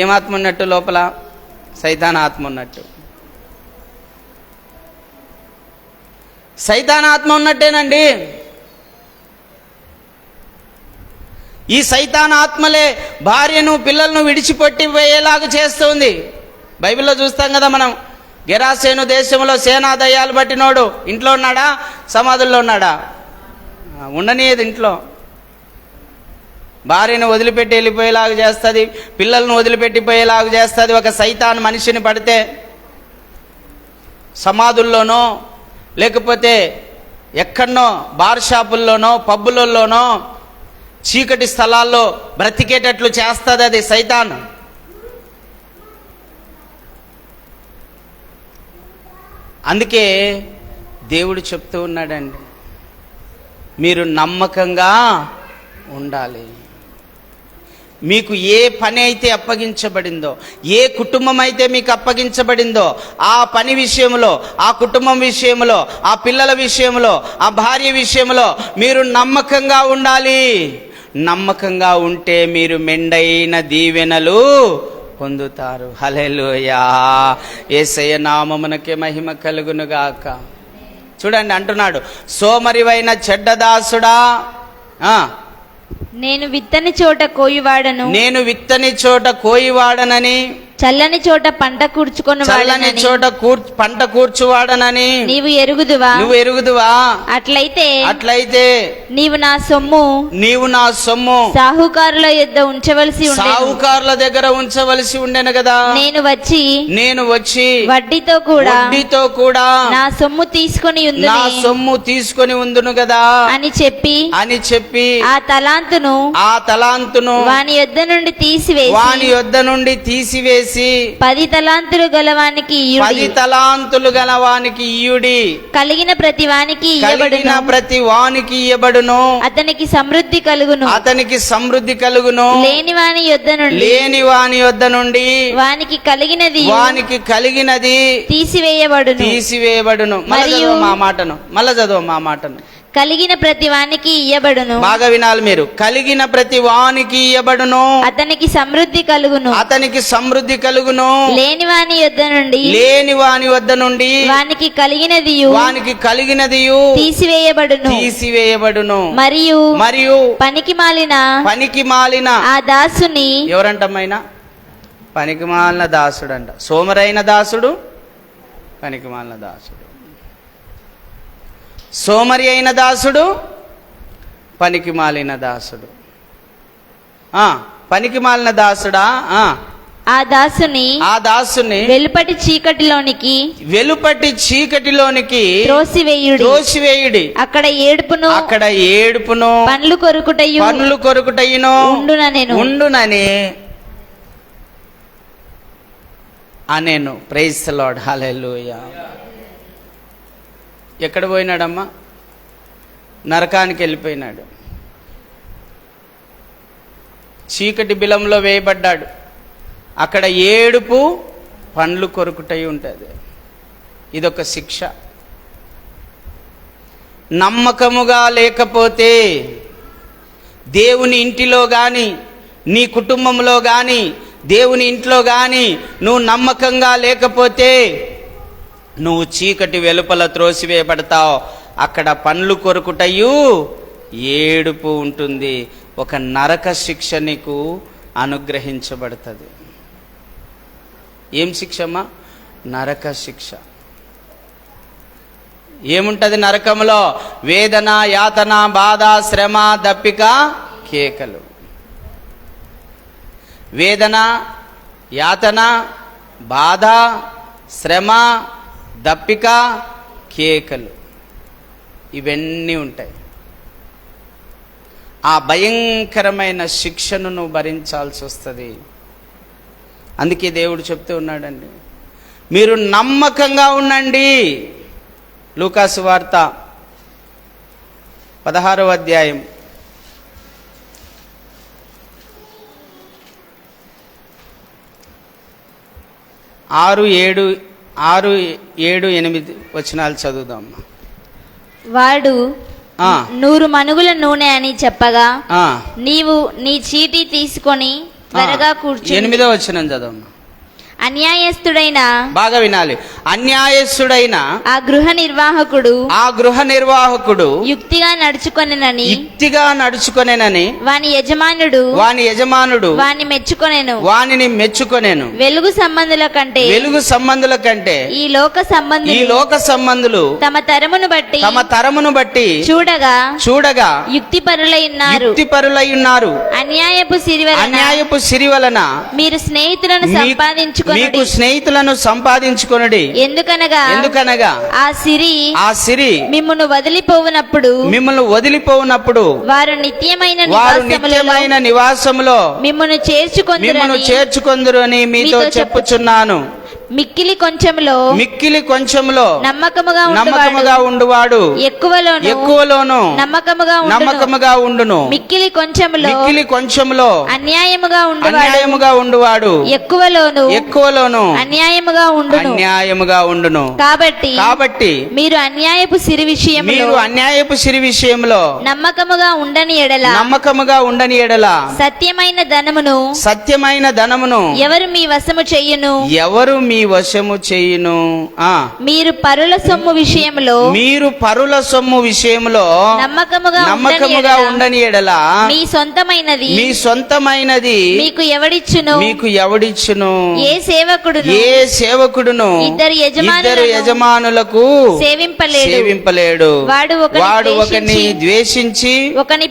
A: ఏం ఆత్మ ఉన్నట్టు? లోపల సైతాన్ ఆత్మ ఉన్నట్టు. సైతాన్ ఆత్మ ఉన్నట్టేనండి. ఈ సైతాన్ ఆత్మలే భార్యను పిల్లలను విడిచిపెట్టి పోయేలాగా చేస్తుంది. బైబిల్లో చూస్తాం కదా మనం, గెరాసేను దేశంలో సేనా దయ్యాలు పట్టినోడు ఇంట్లో ఉన్నాడా, సమాధుల్లో ఉన్నాడా? ఉండనియదు ఇంట్లో. భార్యను వదిలిపెట్టి వెళ్ళిపోయేలాగా చేస్తుంది, పిల్లలను వదిలిపెట్టిపోయేలాగా చేస్తుంది. ఒక సైతాన్ మనిషిని పడితే సమాధుల్లోనో లేకపోతే ఎక్కడనో బార్ షాపుల్లోనో పబ్బులలోనో చీకటి స్థలాల్లో బ్రతికేటట్లు చేస్తుంది అది సైతాన్. అందుకే దేవుడు చెప్తూ ఉన్నాడండి, మీరు నమ్మకంగా ఉండాలి. మీకు ఏ పని అయితే అప్పగించబడిందో, ఏ కుటుంబం అయితే మీకు అప్పగించబడిందో, ఆ పని విషయంలో, ఆ కుటుంబం విషయంలో, ఆ పిల్లల విషయంలో, ఆ భార్య విషయంలో మీరు నమ్మకంగా ఉండాలి. నమ్మకంగా ఉంటే మీరు మెండైన దీవెనలు పొందుతారు. హల్లెలూయా. యేసయ్య నామమునకే మహిమ కలుగునుగాక. చూడండి అంటున్నాడు, సోమరివైన చెడ్డదాసుడా,
B: నేను విత్తని చోట కోయివాడను,
A: నేను విత్తని చోట కోయివాడనని,
B: చల్లని చోట పంట
A: చల్లని చోట పంట కూర్చువాడనని
B: నీవు ఎరుగుదువా?
A: నువ్వు ఎరుగుదువా?
B: అట్లయితే నీవు నా సొమ్ము సాహుకారుల యొద్ద ఉంచవలసి ఉండెను.
A: సాహుకారుల దగ్గర ఉంచవలసి ఉండెను కదా. నేను వచ్చి
B: వడ్డీతో కూడా నా సొమ్ము తీసుకొని ఉందును కదా అని చెప్పి ఆ తలాంతును వాని యొద్ద నుండి తీసివేసి 10 తలాంతులు గలవానికి ఇయ్యుడి. కలిగిన ప్రతి వానికి ఇయ్యబడును. అతనికి సమృద్ధి కలుగును. లేని వాని యొద్ద నుండి వానికి కలిగినది తీసివేయబడును. మళ్ళా చదువు మా మాటను. కలిగిన ప్రతి వానికి ఇయ్యబడును. బాగా వినాలి మీరు. కలిగిన ప్రతి వానికి ఇయ్యబడును. అతనికి సమృద్ధి కలుగును. లేని వాని యొద్ద నుండి వానికి కలిగినది తీసివేయబడును. మరియు పనికి మాలిన ఆ దాసుని, ఎవరంటమైనా పనికి మాలిన దాసుడు అంట. సోమరైన దాసుడు, పనికి మాలిన దాసుడు. సోమరి అయిన దాసుడు, పనికి మాలిన దాసుడు. పనికి మాలిన దాసుడా, ఆ దాసుని వెలుపటి చీకటిలోనికి త్రోసివేయుడి. అక్కడ ఏడుపును పండ్లు కొరుకుటయును ఉండునని అనేను. Praise the Lord. హల్లెలూయా. ఎక్కడ పోయినాడమ్మా? నరకానికి వెళ్ళిపోయినాడు. చీకటి బిలంలో వేయబడ్డాడు. అక్కడ ఏడుపు పండ్లు కొరుకుటై ఉంటుంది. ఇదొక శిక్ష. నమ్మకముగా లేకపోతే దేవుని ఇంటిలో కానీ, నీ కుటుంబంలో కానీ, దేవుని ఇంట్లో కానీ నువ్వు నమ్మకంగా లేకపోతే నువ్వు చీకటి వెలుపల త్రోసివేయబడతావు. అక్కడ పండ్లు కొరుకుటయు ఏడుపు ఉంటుంది. ఒక నరక శిక్ష నీకు అనుగ్రహించబడుతుంది. ఏం శిక్షమ్మా? నరక శిక్ష. ఏముంటది నరకంలో? వేదన, యాతన, బాధ, శ్రమ, దప్పిక, కేకలు. వేదన, యాతన, బాధ, శ్రమ, దప్పిక, కేకలు.
A: ఇవన్నీ ఉంటాయి. ఆ భయంకరమైన శిక్షను నువ్వు భరించాల్సి వస్తుంది. అందుకే దేవుడు చెప్తూ ఉన్నాడండి, మీరు నమ్మకంగా ఉండండి. లూకాసు వార్త 16వ అధ్యాయం 6, 7, 8 వచనాలు చదువుదాం.
B: వాడు 100 మనుగుల నూనె అని చెప్పగా నీవు నీ చీటీ తీసుకొని త్వరగా కూర్చో.
A: 8వ వచనం చదవమ్మా.
B: అన్యాయస్తుడైన,
A: బాగా వినాలి, అన్యాయస్తుడైన
B: ఆ గృహ నిర్వాహకుడు యుక్తిగా నడుచుకొనెనని వాని యజమానుడు వానిని మెచ్చుకొనెను. వెలుగు సంబంధుల కంటే ఈ లోక సంబంధులు తమ తరమును బట్టి చూడగా యుక్తిపరులై ఉన్నారు. అన్యాయపు సిరి వలన మీరు స్నేహితులను సంపాదించుకొనుడి. ఎందుకనగా ఆ సిరి మిమ్మును వదిలిపోవునప్పుడు వారు నిత్యమైన నివాసములో మిమ్మును చేర్చుకొందురు అని మీతో చెప్పుచున్నాను. మిక్కిలి కొంచెంలో నమ్మకముగా ఉండువాడు ఎక్కువలోను నమ్మకముగా ఉండును. మిక్కిలి కొంచెంలో అన్యాయముగా ఉండువాడు ఎక్కువలోను అన్యాయముగా ఉండును. కాబట్టి మీరు అన్యాయపు సిరి విషయంలో నమ్మకముగా ఉండని ఎడల సత్యమైన ధనమును ఎవరు మీ వశము చెయ్యును. మీరు పరుల సొమ్ము విషయంలో నమ్మకముగా ఉండని ఎడల మీ సొంతమైనది మీకు ఎవడిచ్చును. ఏ సేవకుడును ఇద్దరు యజమానులకు సేవింపలేడు. వాడు ఒకరిని ద్వేషించి ఒకరిని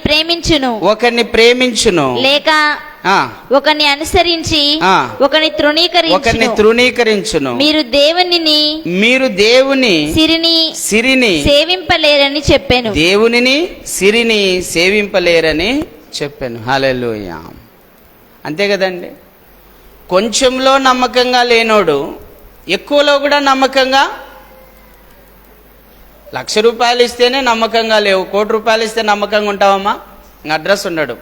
B: ప్రేమించును లేక ఒకరిని అనుసరించి ఒకరిని తృణీకరించును. మీరు దేవుని సిరిని సేవింపలేరని చెప్పాను. హల్లెలూయా. అంతే కదండి. కొంచెంలో నమ్మకంగా లేనోడు ఎక్కువలో కూడా నమ్మకంగా, 1,00,000 రూపాయలు ఇస్తేనే నమ్మకంగా లేవు, 1,00,00,000 రూపాయలు ఇస్తే నమ్మకంగా ఉంటావమ్మా? అడ్రస్ ఉండడు,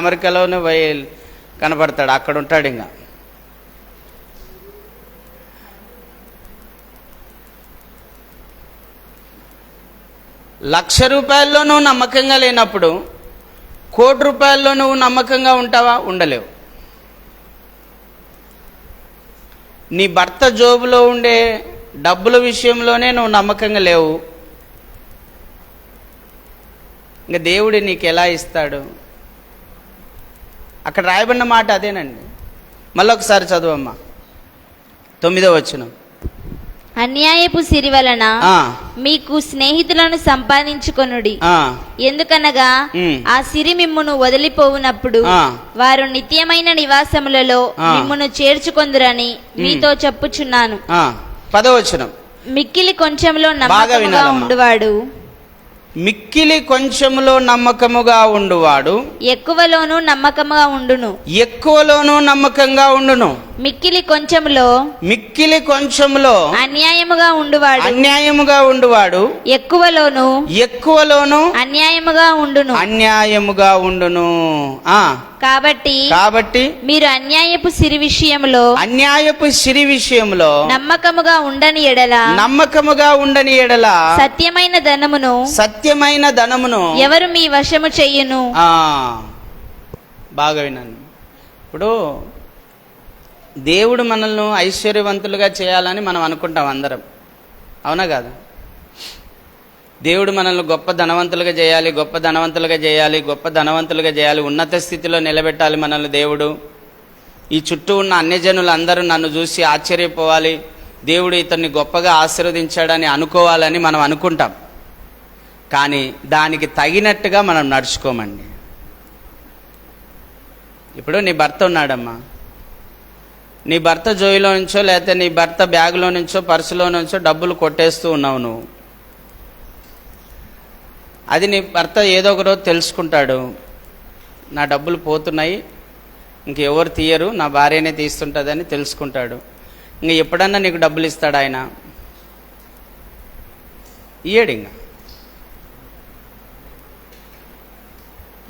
B: అమెరికాలోనే కనపడతాడు, అక్కడ ఉంటాడు. ఇంకా 1,00,000 రూపాయల్లో నువ్వు నమ్మకంగా లేనప్పుడు 1,00,00,000 రూపాయల్లో నువ్వు నమ్మకంగా ఉంటావా? ఉండలేవు. నీ భర్త జోబులో ఉండే డబ్బుల విషయంలోనే నువ్వు నమ్మకంగా లేవు, ఇంకా దేవుడు నీకు ఎలా ఇస్తాడు? అక్కడ రాయబడిన మాట అదేనండి. మళ్ళీ ఒకసారి చదువమ్మా, 9వ వచనం. అన్యాయపు సిరి వలన మీకు స్నేహితులను సంపాదించుకొనుడి. ఎందుకనగా ఆ సిరి మిమ్మును వదిలిపోవునప్పుడు వారు నిత్యమైన నివాసములలో మిమ్మును చేర్చుకొందురని మీతో చెప్పుచున్నాను.
A: 10వ వచనం.
B: మిక్కిలి కొంచెంలో నమ్మకముగా ఉండువాడు ఎక్కువలోనూ నమ్మకముగా ఉండును. మిక్కిలి కొంచెంలో అన్యాయముగా ఉండువాడు ఎక్కువలోను అన్యాయముగా ఉండును. కాబట్టి మీరు అన్యాయపు సిరి విషయంలో నమ్మకముగా ఉండని ఎడల సత్యమైన ధనమును ఎవరు మీ వశము చెయ్యును.
A: బాగా వినండి. ఇప్పుడు దేవుడు మనల్ని ఐశ్వర్యవంతులుగా చేయాలని మనం అనుకుంటాం అందరం, అవునా కాదు? దేవుడు మనల్ని గొప్ప ధనవంతులుగా చేయాలి, ఉన్నత స్థితిలో నిలబెట్టాలి మనల్ని దేవుడు. ఈ చుట్టూ ఉన్న అన్యజనులు అందరూ నన్ను చూసి ఆశ్చర్యపోవాలి, దేవుడు ఇతన్ని గొప్పగా ఆశీర్వదించాడని అనుకోవాలని మనం అనుకుంటాం. కానీ దానికి తగినట్టుగా మనం నడుచుకోమండి. ఇప్పుడు నీ భర్త ఉన్నాడమ్మా, నీ భర్త జోయిలో నుంచో లేకపోతే నీ భర్త బ్యాగులో నుంచో పర్సులో నుంచో డబ్బులు కొట్టేస్తూ ఉన్నావు నువ్వు. అది నీ భర్త ఏదో ఒక రోజు తెలుసుకుంటాడు, నా డబ్బులు పోతున్నాయి, ఇంకెవరు తీయరు, నా భార్యనే తీస్తుంటుందని తెలుసుకుంటాడు. ఇంక ఎప్పుడన్నా నీకు డబ్బులు ఇస్తాడు ఆయన? ఇయ్యడు. ఇంకా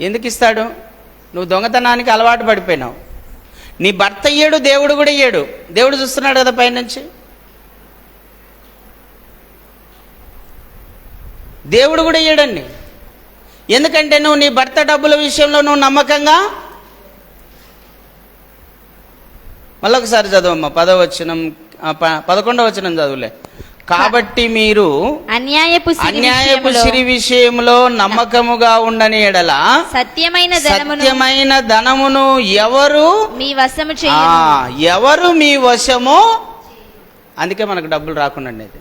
A: ఎందుకు ఇస్తాడు? నువ్వు దొంగతనానికి అలవాటు పడిపోయినావు. నీ భర్త ఇయ్యడు, దేవుడు కూడా ఇయ్యడు. దేవుడు చూస్తున్నాడు కదా పైనుంచి. దేవుడు కూడా ఇయ్యడండి. ఎందుకంటే నువ్వు నీ భర్త డబ్బుల విషయంలో నువ్వు నమ్మకంగా. మళ్ళొకసారి చదవమ్మా, 10వ వచనం 11వ వచనం చదువులే. కాబట్టి మీరు అన్యాయపు సిరి విషయంలో నమ్మకముగా ఉండని ఎడల సత్యమైన ధనమును ఎవరు
B: మీ వశము చేయరు.
A: ఎవరు మీ వశము. అందుకే మనకు డబ్బులు రాకుండా ఉండేది.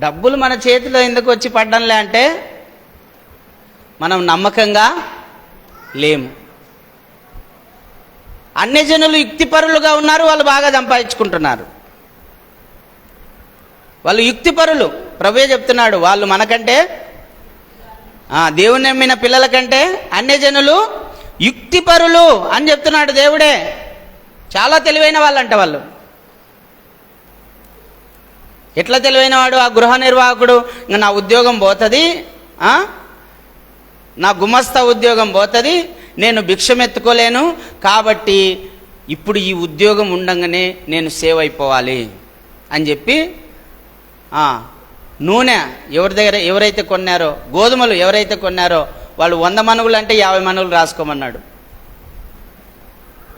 A: డబ్బులు మన చేతిలో ఎందుకు వచ్చి పడ్డంలే అంటే మనం నమ్మకంగా లేము. అన్యజనులు యుక్తిపరులుగా ఉన్నారు, వాళ్ళు బాగా సంపాదించుకుంటున్నారు. వాళ్ళు యుక్తిపరులు. ప్రభువే చెప్తున్నాడు, వాళ్ళు మనకంటే, దేవుని నమ్మిన పిల్లల కంటే అన్యజనులు యుక్తిపరులు అని చెప్తున్నాడు దేవుడే. చాలా తెలివైన వాళ్ళంట వాళ్ళు. ఎట్లా తెలివైన వాడు? ఆ గృహ నిర్వాహకుడు, ఇంకా నా ఉద్యోగం పోతుంది, నా గుమస్తా ఉద్యోగం పోతుంది, నేను భిక్షమెత్తుకోలేను, కాబట్టి ఇప్పుడు ఈ ఉద్యోగం ఉండంగానే నేను సేవ్ అయిపోవాలి అని చెప్పి నూనె ఎవరైతే కొన్నారో, గోధుమలు ఎవరైతే కొన్నారో వాళ్ళు 100 మనుగులు అంటే 50 మనుగులు రాసుకోమన్నాడు.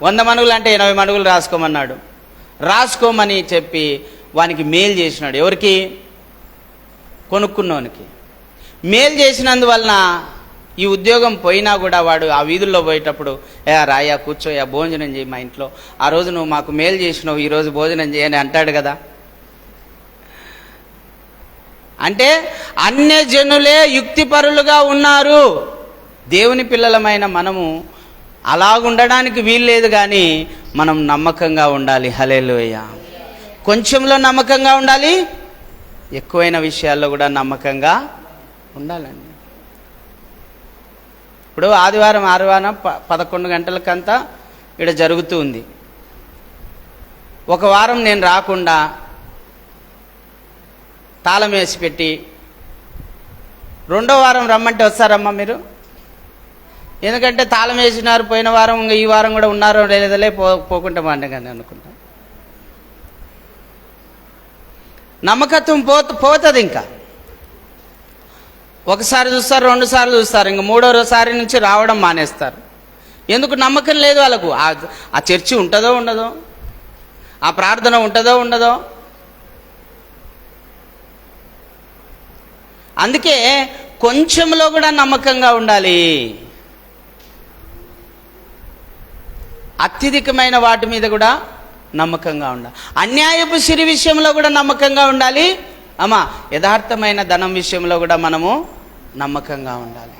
A: 100 మనుగులు అంటే 80 మనుగులు రాసుకోమన్నాడు. రాసుకోమని చెప్పి వానికి మేలు చేసినాడు. ఎవరికి? కొనుక్కున్నోనికి. మేలు చేసినందువలన ఈ ఉద్యోగం పోయినా కూడా వాడు ఆ వీధుల్లో పోయేటప్పుడు, రాయా కూర్చోయా, భోజనం చేయి మా ఇంట్లో, ఆ రోజు నువ్వు మాకు మేలు చేసినావు, ఈరోజు భోజనం చేయని అంటాడు కదా. అంటే అన్యజనులే యుక్తిపరులుగా ఉన్నారు. దేవుని పిల్లలమైన మనము అలాగుండడానికి వీల్లేదు, కానీ మనం నమ్మకంగా ఉండాలి. హల్లెలూయా. కొంచెంలో నమ్మకంగా ఉండాలి, ఎక్కువైన విషయాల్లో కూడా నమ్మకంగా ఉండాలండి. ఇప్పుడు ఆదివారం 11 గంటలకంతా ఇక్కడ జరుగుతూ ఉంది. ఒక వారం నేను రాకుండా తాళం వేసి పెట్టి 2వ వారం రమ్మంటే వస్తారమ్మా మీరు? ఎందుకంటే తాళం వేసినారు, పోయిన వారం ఇంకా ఈ వారం కూడా ఉన్నారో లేదలే, పోకుండా అంటే కానీ అనుకుంటా. నమ్మకత్వం పోతుంది. ఇంకా ఒకసారి చూస్తారు, 2 సార్లు చూస్తారు, ఇంక 3వసారి నుంచి రావడం మానేస్తారు. ఎందుకు? నమ్మకం లేదు వాళ్ళకు. ఆ చర్చి ఉంటుందో ఉండదో, ఆ ప్రార్థన ఉంటుందో ఉండదో. అందుకే కొంచెంలో కూడా నమ్మకంగా ఉండాలి. అత్యధికమైన వాటి మీద కూడా నమ్మకంగా ఉండాలి. అన్యాయపు సిరి విషయంలో కూడా నమ్మకంగా ఉండాలి. యథార్థమైన ధనం విషయంలో కూడా మనము నమ్మకంగా ఉండాలి.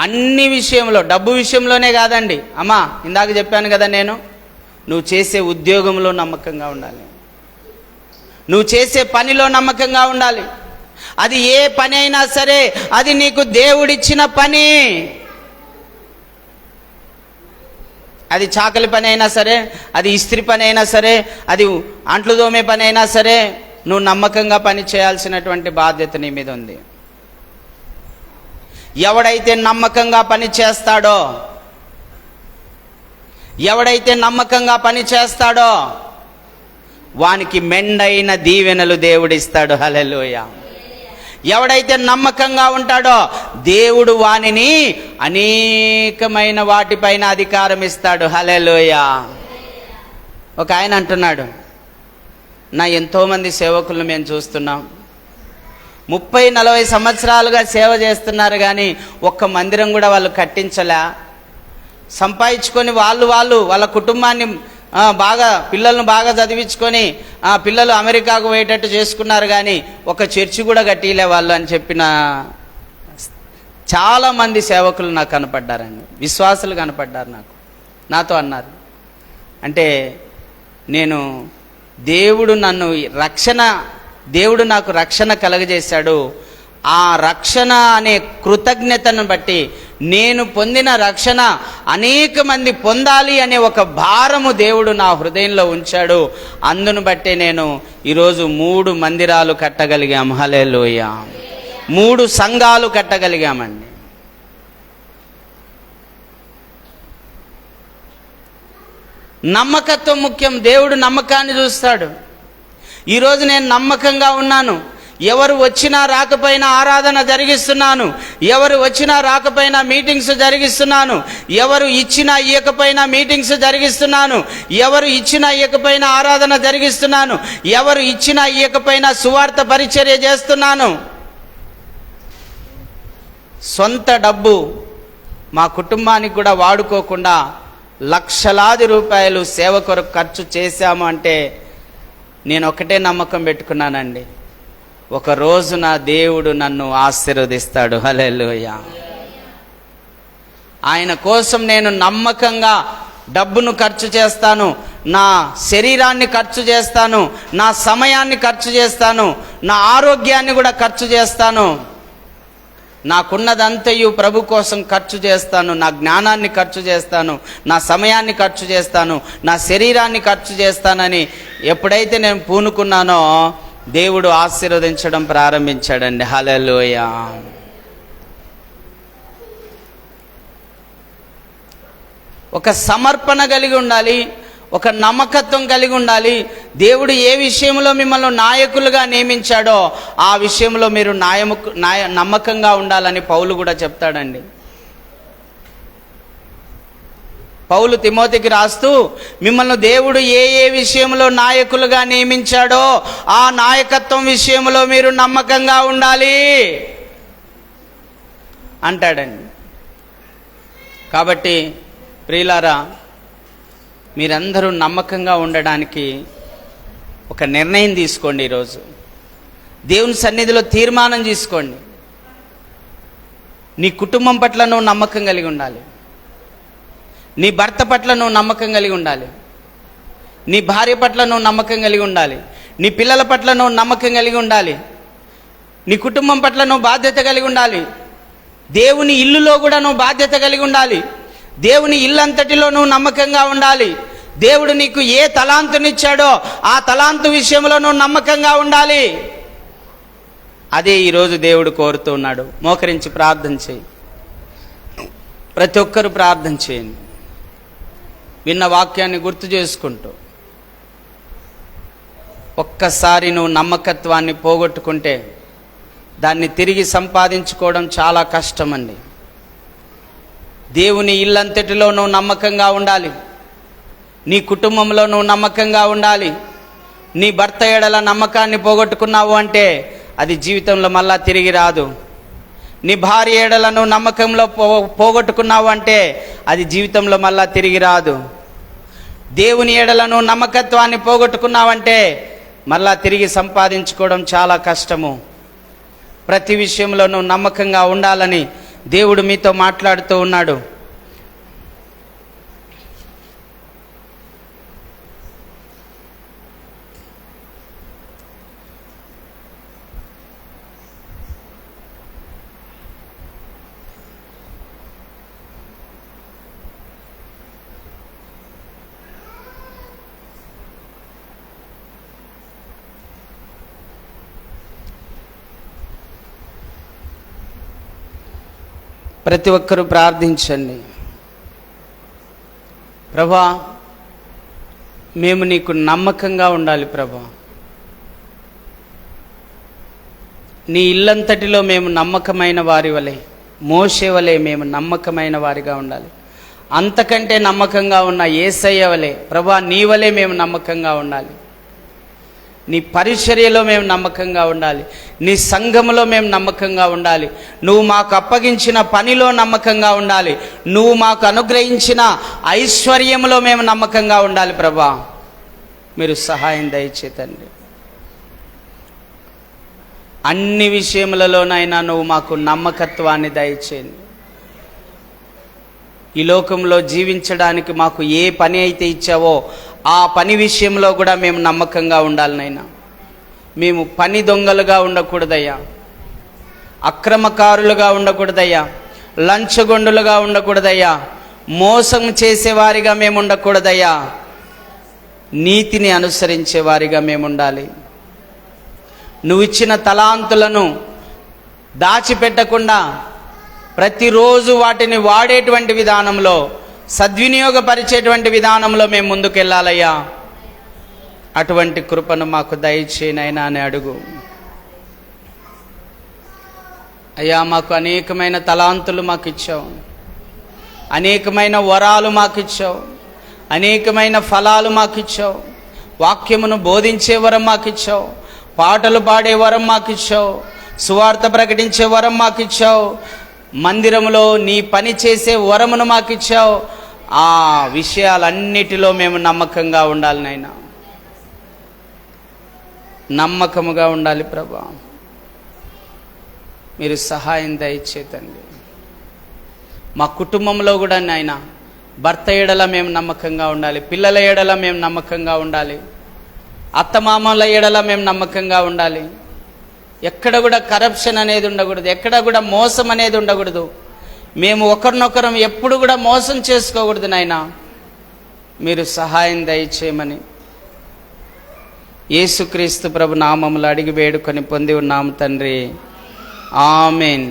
A: అన్ని విషయంలో, డబ్బు విషయంలోనే కాదండి. ఇందాక చెప్పాను కదా నేను, నువ్వు చేసే ఉద్యోగంలో నమ్మకంగా ఉండాలి, నువ్వు చేసే పనిలో నమ్మకంగా ఉండాలి. అది ఏ పని అయినా సరే, అది నీకు దేవుడిచ్చిన పని. అది చాకలి పని అయినా సరే, అది ఇస్త్రీ పని అయినా సరే, అది అంట్లు దోమే పని అయినా సరే, నువ్వు నమ్మకంగా పని చేయాల్సినటువంటి బాధ్యత నీ మీద ఉంది. ఎవడైతే నమ్మకంగా పని చేస్తాడో, వానికి మెండైన దీవెనలు దేవుడిస్తాడు. హల్లెలూయా. ఎవడైతే నమ్మకంగా ఉంటాడో దేవుడు వానిని అనేకమైన వాటిపైన అధికారం ఇస్తాడు. హల్లెలూయా. ఒక ఆయన అంటున్నాడు, ఎంతోమంది సేవకులను మేము చూస్తున్నాం, 30-40 సంవత్సరాలుగా సేవ చేస్తున్నారు, కానీ ఒక్క మందిరం కూడా వాళ్ళు కట్టించలే. సంపాదించుకొని వాళ్ళ కుటుంబాన్ని బాగా, పిల్లలను బాగా చదివించుకొని పిల్లలు అమెరికాకు పోయేటట్టు చేసుకున్నారు, కానీ ఒక చర్చి కూడా కట్టిలే వాళ్ళు అని చెప్పిన చాలామంది సేవకులు నాకు కనపడ్డారండి. విశ్వాసులు కనపడ్డారు నాతో అన్నారు. అంటే నేను దేవుడు నాకు రక్షణ కలగజేశాడు. ఆ రక్షణ అనే కృతజ్ఞతను బట్టి నేను పొందిన రక్షణ అనేక మంది పొందాలి అనే ఒక భారము దేవుడు నా హృదయంలో ఉంచాడు. అందును బట్టే నేను ఈరోజు 3 మందిరాలు కట్టగలిగాం. హల్లెలూయా. 3 సంఘాలు కట్టగలిగామండి. నమ్మకత్వం ముఖ్యం. దేవుడు నమ్మకాన్ని చూస్తాడు. ఈరోజు నేను నమ్మకంగా ఉన్నాను. ఎవరు వచ్చినా రాకపోయినా ఆరాధన జరిగిస్తున్నాను. ఎవరు వచ్చినా రాకపోయినా మీటింగ్స్ జరిగిస్తున్నాను. ఎవరు ఇచ్చినా ఇయ్యకపోయినా మీటింగ్స్ జరిగిస్తున్నాను. ఎవరు ఇచ్చినా ఇయ్యకపోయినా ఆరాధన జరిగిస్తున్నాను. ఎవరు ఇచ్చినా ఇయ్యకపోయినా సువార్త పరిచర్య చేస్తున్నాను. సొంత డబ్బు మా కుటుంబానికి కూడా వాడుకోకుండా లక్షలాది రూపాయలు సేవ కొరకు ఖర్చు చేశాము అంటే నేను ఒకటే నమ్మకం పెట్టుకున్నానండి, ఒక రోజున దేవుడు నన్ను ఆశీర్వదిస్తాడు. హల్లెలూయా. ఆయన కోసం నేను నమ్మకంగా డబ్బును ఖర్చు చేస్తాను, నా శరీరాన్ని ఖర్చు చేస్తాను, నా సమయాన్ని ఖర్చు చేస్తాను, నా ఆరోగ్యాన్ని కూడా ఖర్చు చేస్తాను. నాకున్నదంతయు ప్రభు కోసం ఖర్చు చేస్తాను. నా జ్ఞానాన్ని ఖర్చు చేస్తాను, నా సమయాన్ని ఖర్చు చేస్తాను, నా శరీరాన్ని ఖర్చు చేస్తానని ఎప్పుడైతే నేను పూనుకున్నానో దేవుడు ఆశీర్వదించడం ప్రారంభించాడండి. హల్లెలూయా. ఒక సమర్పణ కలిగి ఉండాలి, ఒక నమ్మకత్వం కలిగి ఉండాలి. దేవుడు ఏ విషయంలో మిమ్మల్ని నాయకులుగా నియమించాడో ఆ విషయంలో మీరు నమ్మకంగా ఉండాలని పౌలు కూడా చెప్తాడండి. పౌలు తిమోతికి రాస్తూ మిమ్మల్ని దేవుడు ఏ ఏ విషయంలో నాయకులుగా నియమించాడో ఆ నాయకత్వం విషయంలో మీరు నమ్మకంగా ఉండాలి అంటాడండి. కాబట్టి ప్రియులారా, మీరందరూ నమ్మకంగా ఉండడానికి ఒక నిర్ణయం తీసుకోండి. ఈరోజు దేవుని సన్నిధిలో తీర్మానం తీసుకోండి. నీ కుటుంబం పట్ల నువ్వు నమ్మకం కలిగి ఉండాలి. నీ భర్త పట్ల నువ్వు నమ్మకం కలిగి ఉండాలి. నీ భార్య పట్ల నువ్వు నమ్మకం కలిగి ఉండాలి. నీ పిల్లల పట్ల నువ్వు నమ్మకం కలిగి ఉండాలి. నీ కుటుంబం పట్ల నువ్వు బాధ్యత కలిగి ఉండాలి. దేవుని ఇల్లులో కూడా నువ్వు బాధ్యత కలిగి ఉండాలి. దేవుని ఇల్లంతటిలో నువ్వు నమ్మకంగా ఉండాలి. దేవుడు నీకు ఏ తలాంతునిచ్చాడో ఆ తలాంతు విషయంలో నువ్వు నమ్మకంగా ఉండాలి. అదే ఈరోజు దేవుడు కోరుతూ ఉన్నాడు. మోకరించి ప్రార్థన చేయి. ప్రతి ఒక్కరూ ప్రార్థన చేయండి. విన్న వాక్యాన్ని గుర్తు చేసుకుంటూ, ఒక్కసారి నువ్వు నమ్మకత్వాన్ని పోగొట్టుకుంటే దాన్ని తిరిగి సంపాదించుకోవడం చాలా కష్టమండి. దేవుని ఇల్లంతటిలో నువ్వు నమ్మకంగా ఉండాలి. నీ కుటుంబంలో నువ్వు నమ్మకంగా ఉండాలి. నీ భర్త ఎడల నమ్మకాన్ని పోగొట్టుకున్నావు అంటే అది జీవితంలో మళ్ళా తిరిగి రాదు. నీ భార్య ఎడల నువ్వు నమ్మకంలో పోగొట్టుకున్నావు అంటే అది జీవితంలో మళ్ళా తిరిగి రాదు. దేవుని ఎడల నువ్వు నమ్మకత్వాన్ని పోగొట్టుకున్నావంటే మళ్ళా తిరిగి సంపాదించుకోవడం చాలా కష్టము. ప్రతి విషయంలో నువ్వు నమ్మకంగా ఉండాలని దేవుడు మీతో మాట్లాడుతూ ఉన్నాడు. ప్రతి ఒక్కరూ ప్రార్థించండి. ప్రభా, మేము నీకు నమ్మకంగా ఉండాలి. ప్రభా, నీ ఇల్లంతటిలో మేము నమ్మకమైన వారి వలె, మోషే వలె మేము నమ్మకమైన వారిగా ఉండాలి. అంతకంటే నమ్మకంగా ఉన్న యేసయ్య వలె ప్రభా, నీ వలె మేము నమ్మకంగా ఉండాలి. నీ పరిచర్యలో మేము నమ్మకంగా ఉండాలి. నీ సంఘములో మేము నమ్మకంగా ఉండాలి. నువ్వు మాకు అప్పగించిన పనిలో నమ్మకంగా ఉండాలి. నువ్వు మాకు అనుగ్రహించిన ఐశ్వర్యంలో మేము నమ్మకంగా ఉండాలి. ప్రభా, మీరు సహాయం దయచేతండి. అన్ని విషయములలోనైనా నువ్వు మాకు నమ్మకత్వాన్ని దయచేయండి. ఈ లోకంలో జీవించడానికి మాకు ఏ పని అయితే ఇచ్చావో ఆ పని విషయంలో కూడా మేము నమ్మకంగా ఉండాలి నైనా. మేము పని దొంగలుగా ఉండకూడదయ్యా, అక్రమకారులుగా ఉండకూడదయ్యా, లంచగొండులుగా ఉండకూడదయ్యా, మోసం చేసేవారిగా మేము ఉండకూడదయ్యా, నీతిని అనుసరించే వారిగా మేము ఉండాలి. నువ్వు ఇచ్చిన తలాంతులను దాచిపెట్టకుండా ప్రతిరోజు వాటిని వాడేటువంటి విధానంలో, సద్వినియోగపరిచేటువంటి విధానంలో మేము ముందుకెళ్ళాలయ్యా. అటువంటి కృపను మాకు దయచేయనైనా అని అడుగు అయ్యా. మాకు అనేకమైన తలాంతులు మాకు ఇచ్చావు, అనేకమైన వరాలు మాకు ఇచ్చావు, అనేకమైన ఫలాలు మాకు ఇచ్చావు, వాక్యమును బోధించే వరం మాకు ఇచ్చావు, పాటలు పాడే వరం మాకు ఇచ్చావు, సువార్త ప్రకటించే వరం మాకు ఇచ్చావు, మందిరంలో నీ పని చేసే వరమును మాకు ఇచ్చావు. ఆ విషయాలన్నిటిలో మేము నమ్మకంగా ఉండాలి నాయనా, నమ్మకముగా ఉండాలి ప్రభా. మీరు సహాయం దయచేతండి. మా కుటుంబంలో కూడా నాయనా భర్త ఎడల మేము నమ్మకంగా ఉండాలి, పిల్లల ఎడల మేము నమ్మకంగా ఉండాలి, అత్తమామల ఎడల మేము నమ్మకంగా ఉండాలి. ఎక్కడ కూడా కరప్షన్ అనేది ఉండకూడదు, ఎక్కడ కూడా మోసం అనేది ఉండకూడదు. మేము ఒకరినొకరం ఎప్పుడు కూడా మోసం చేసుకోకూడదు నాయనా. మీరు సహాయం దయచేయమని యేసుక్రీస్తు ప్రభు నామములో అడిగి వేడుకొని పొంది ఉన్నాము తండ్రి. ఆమెన్.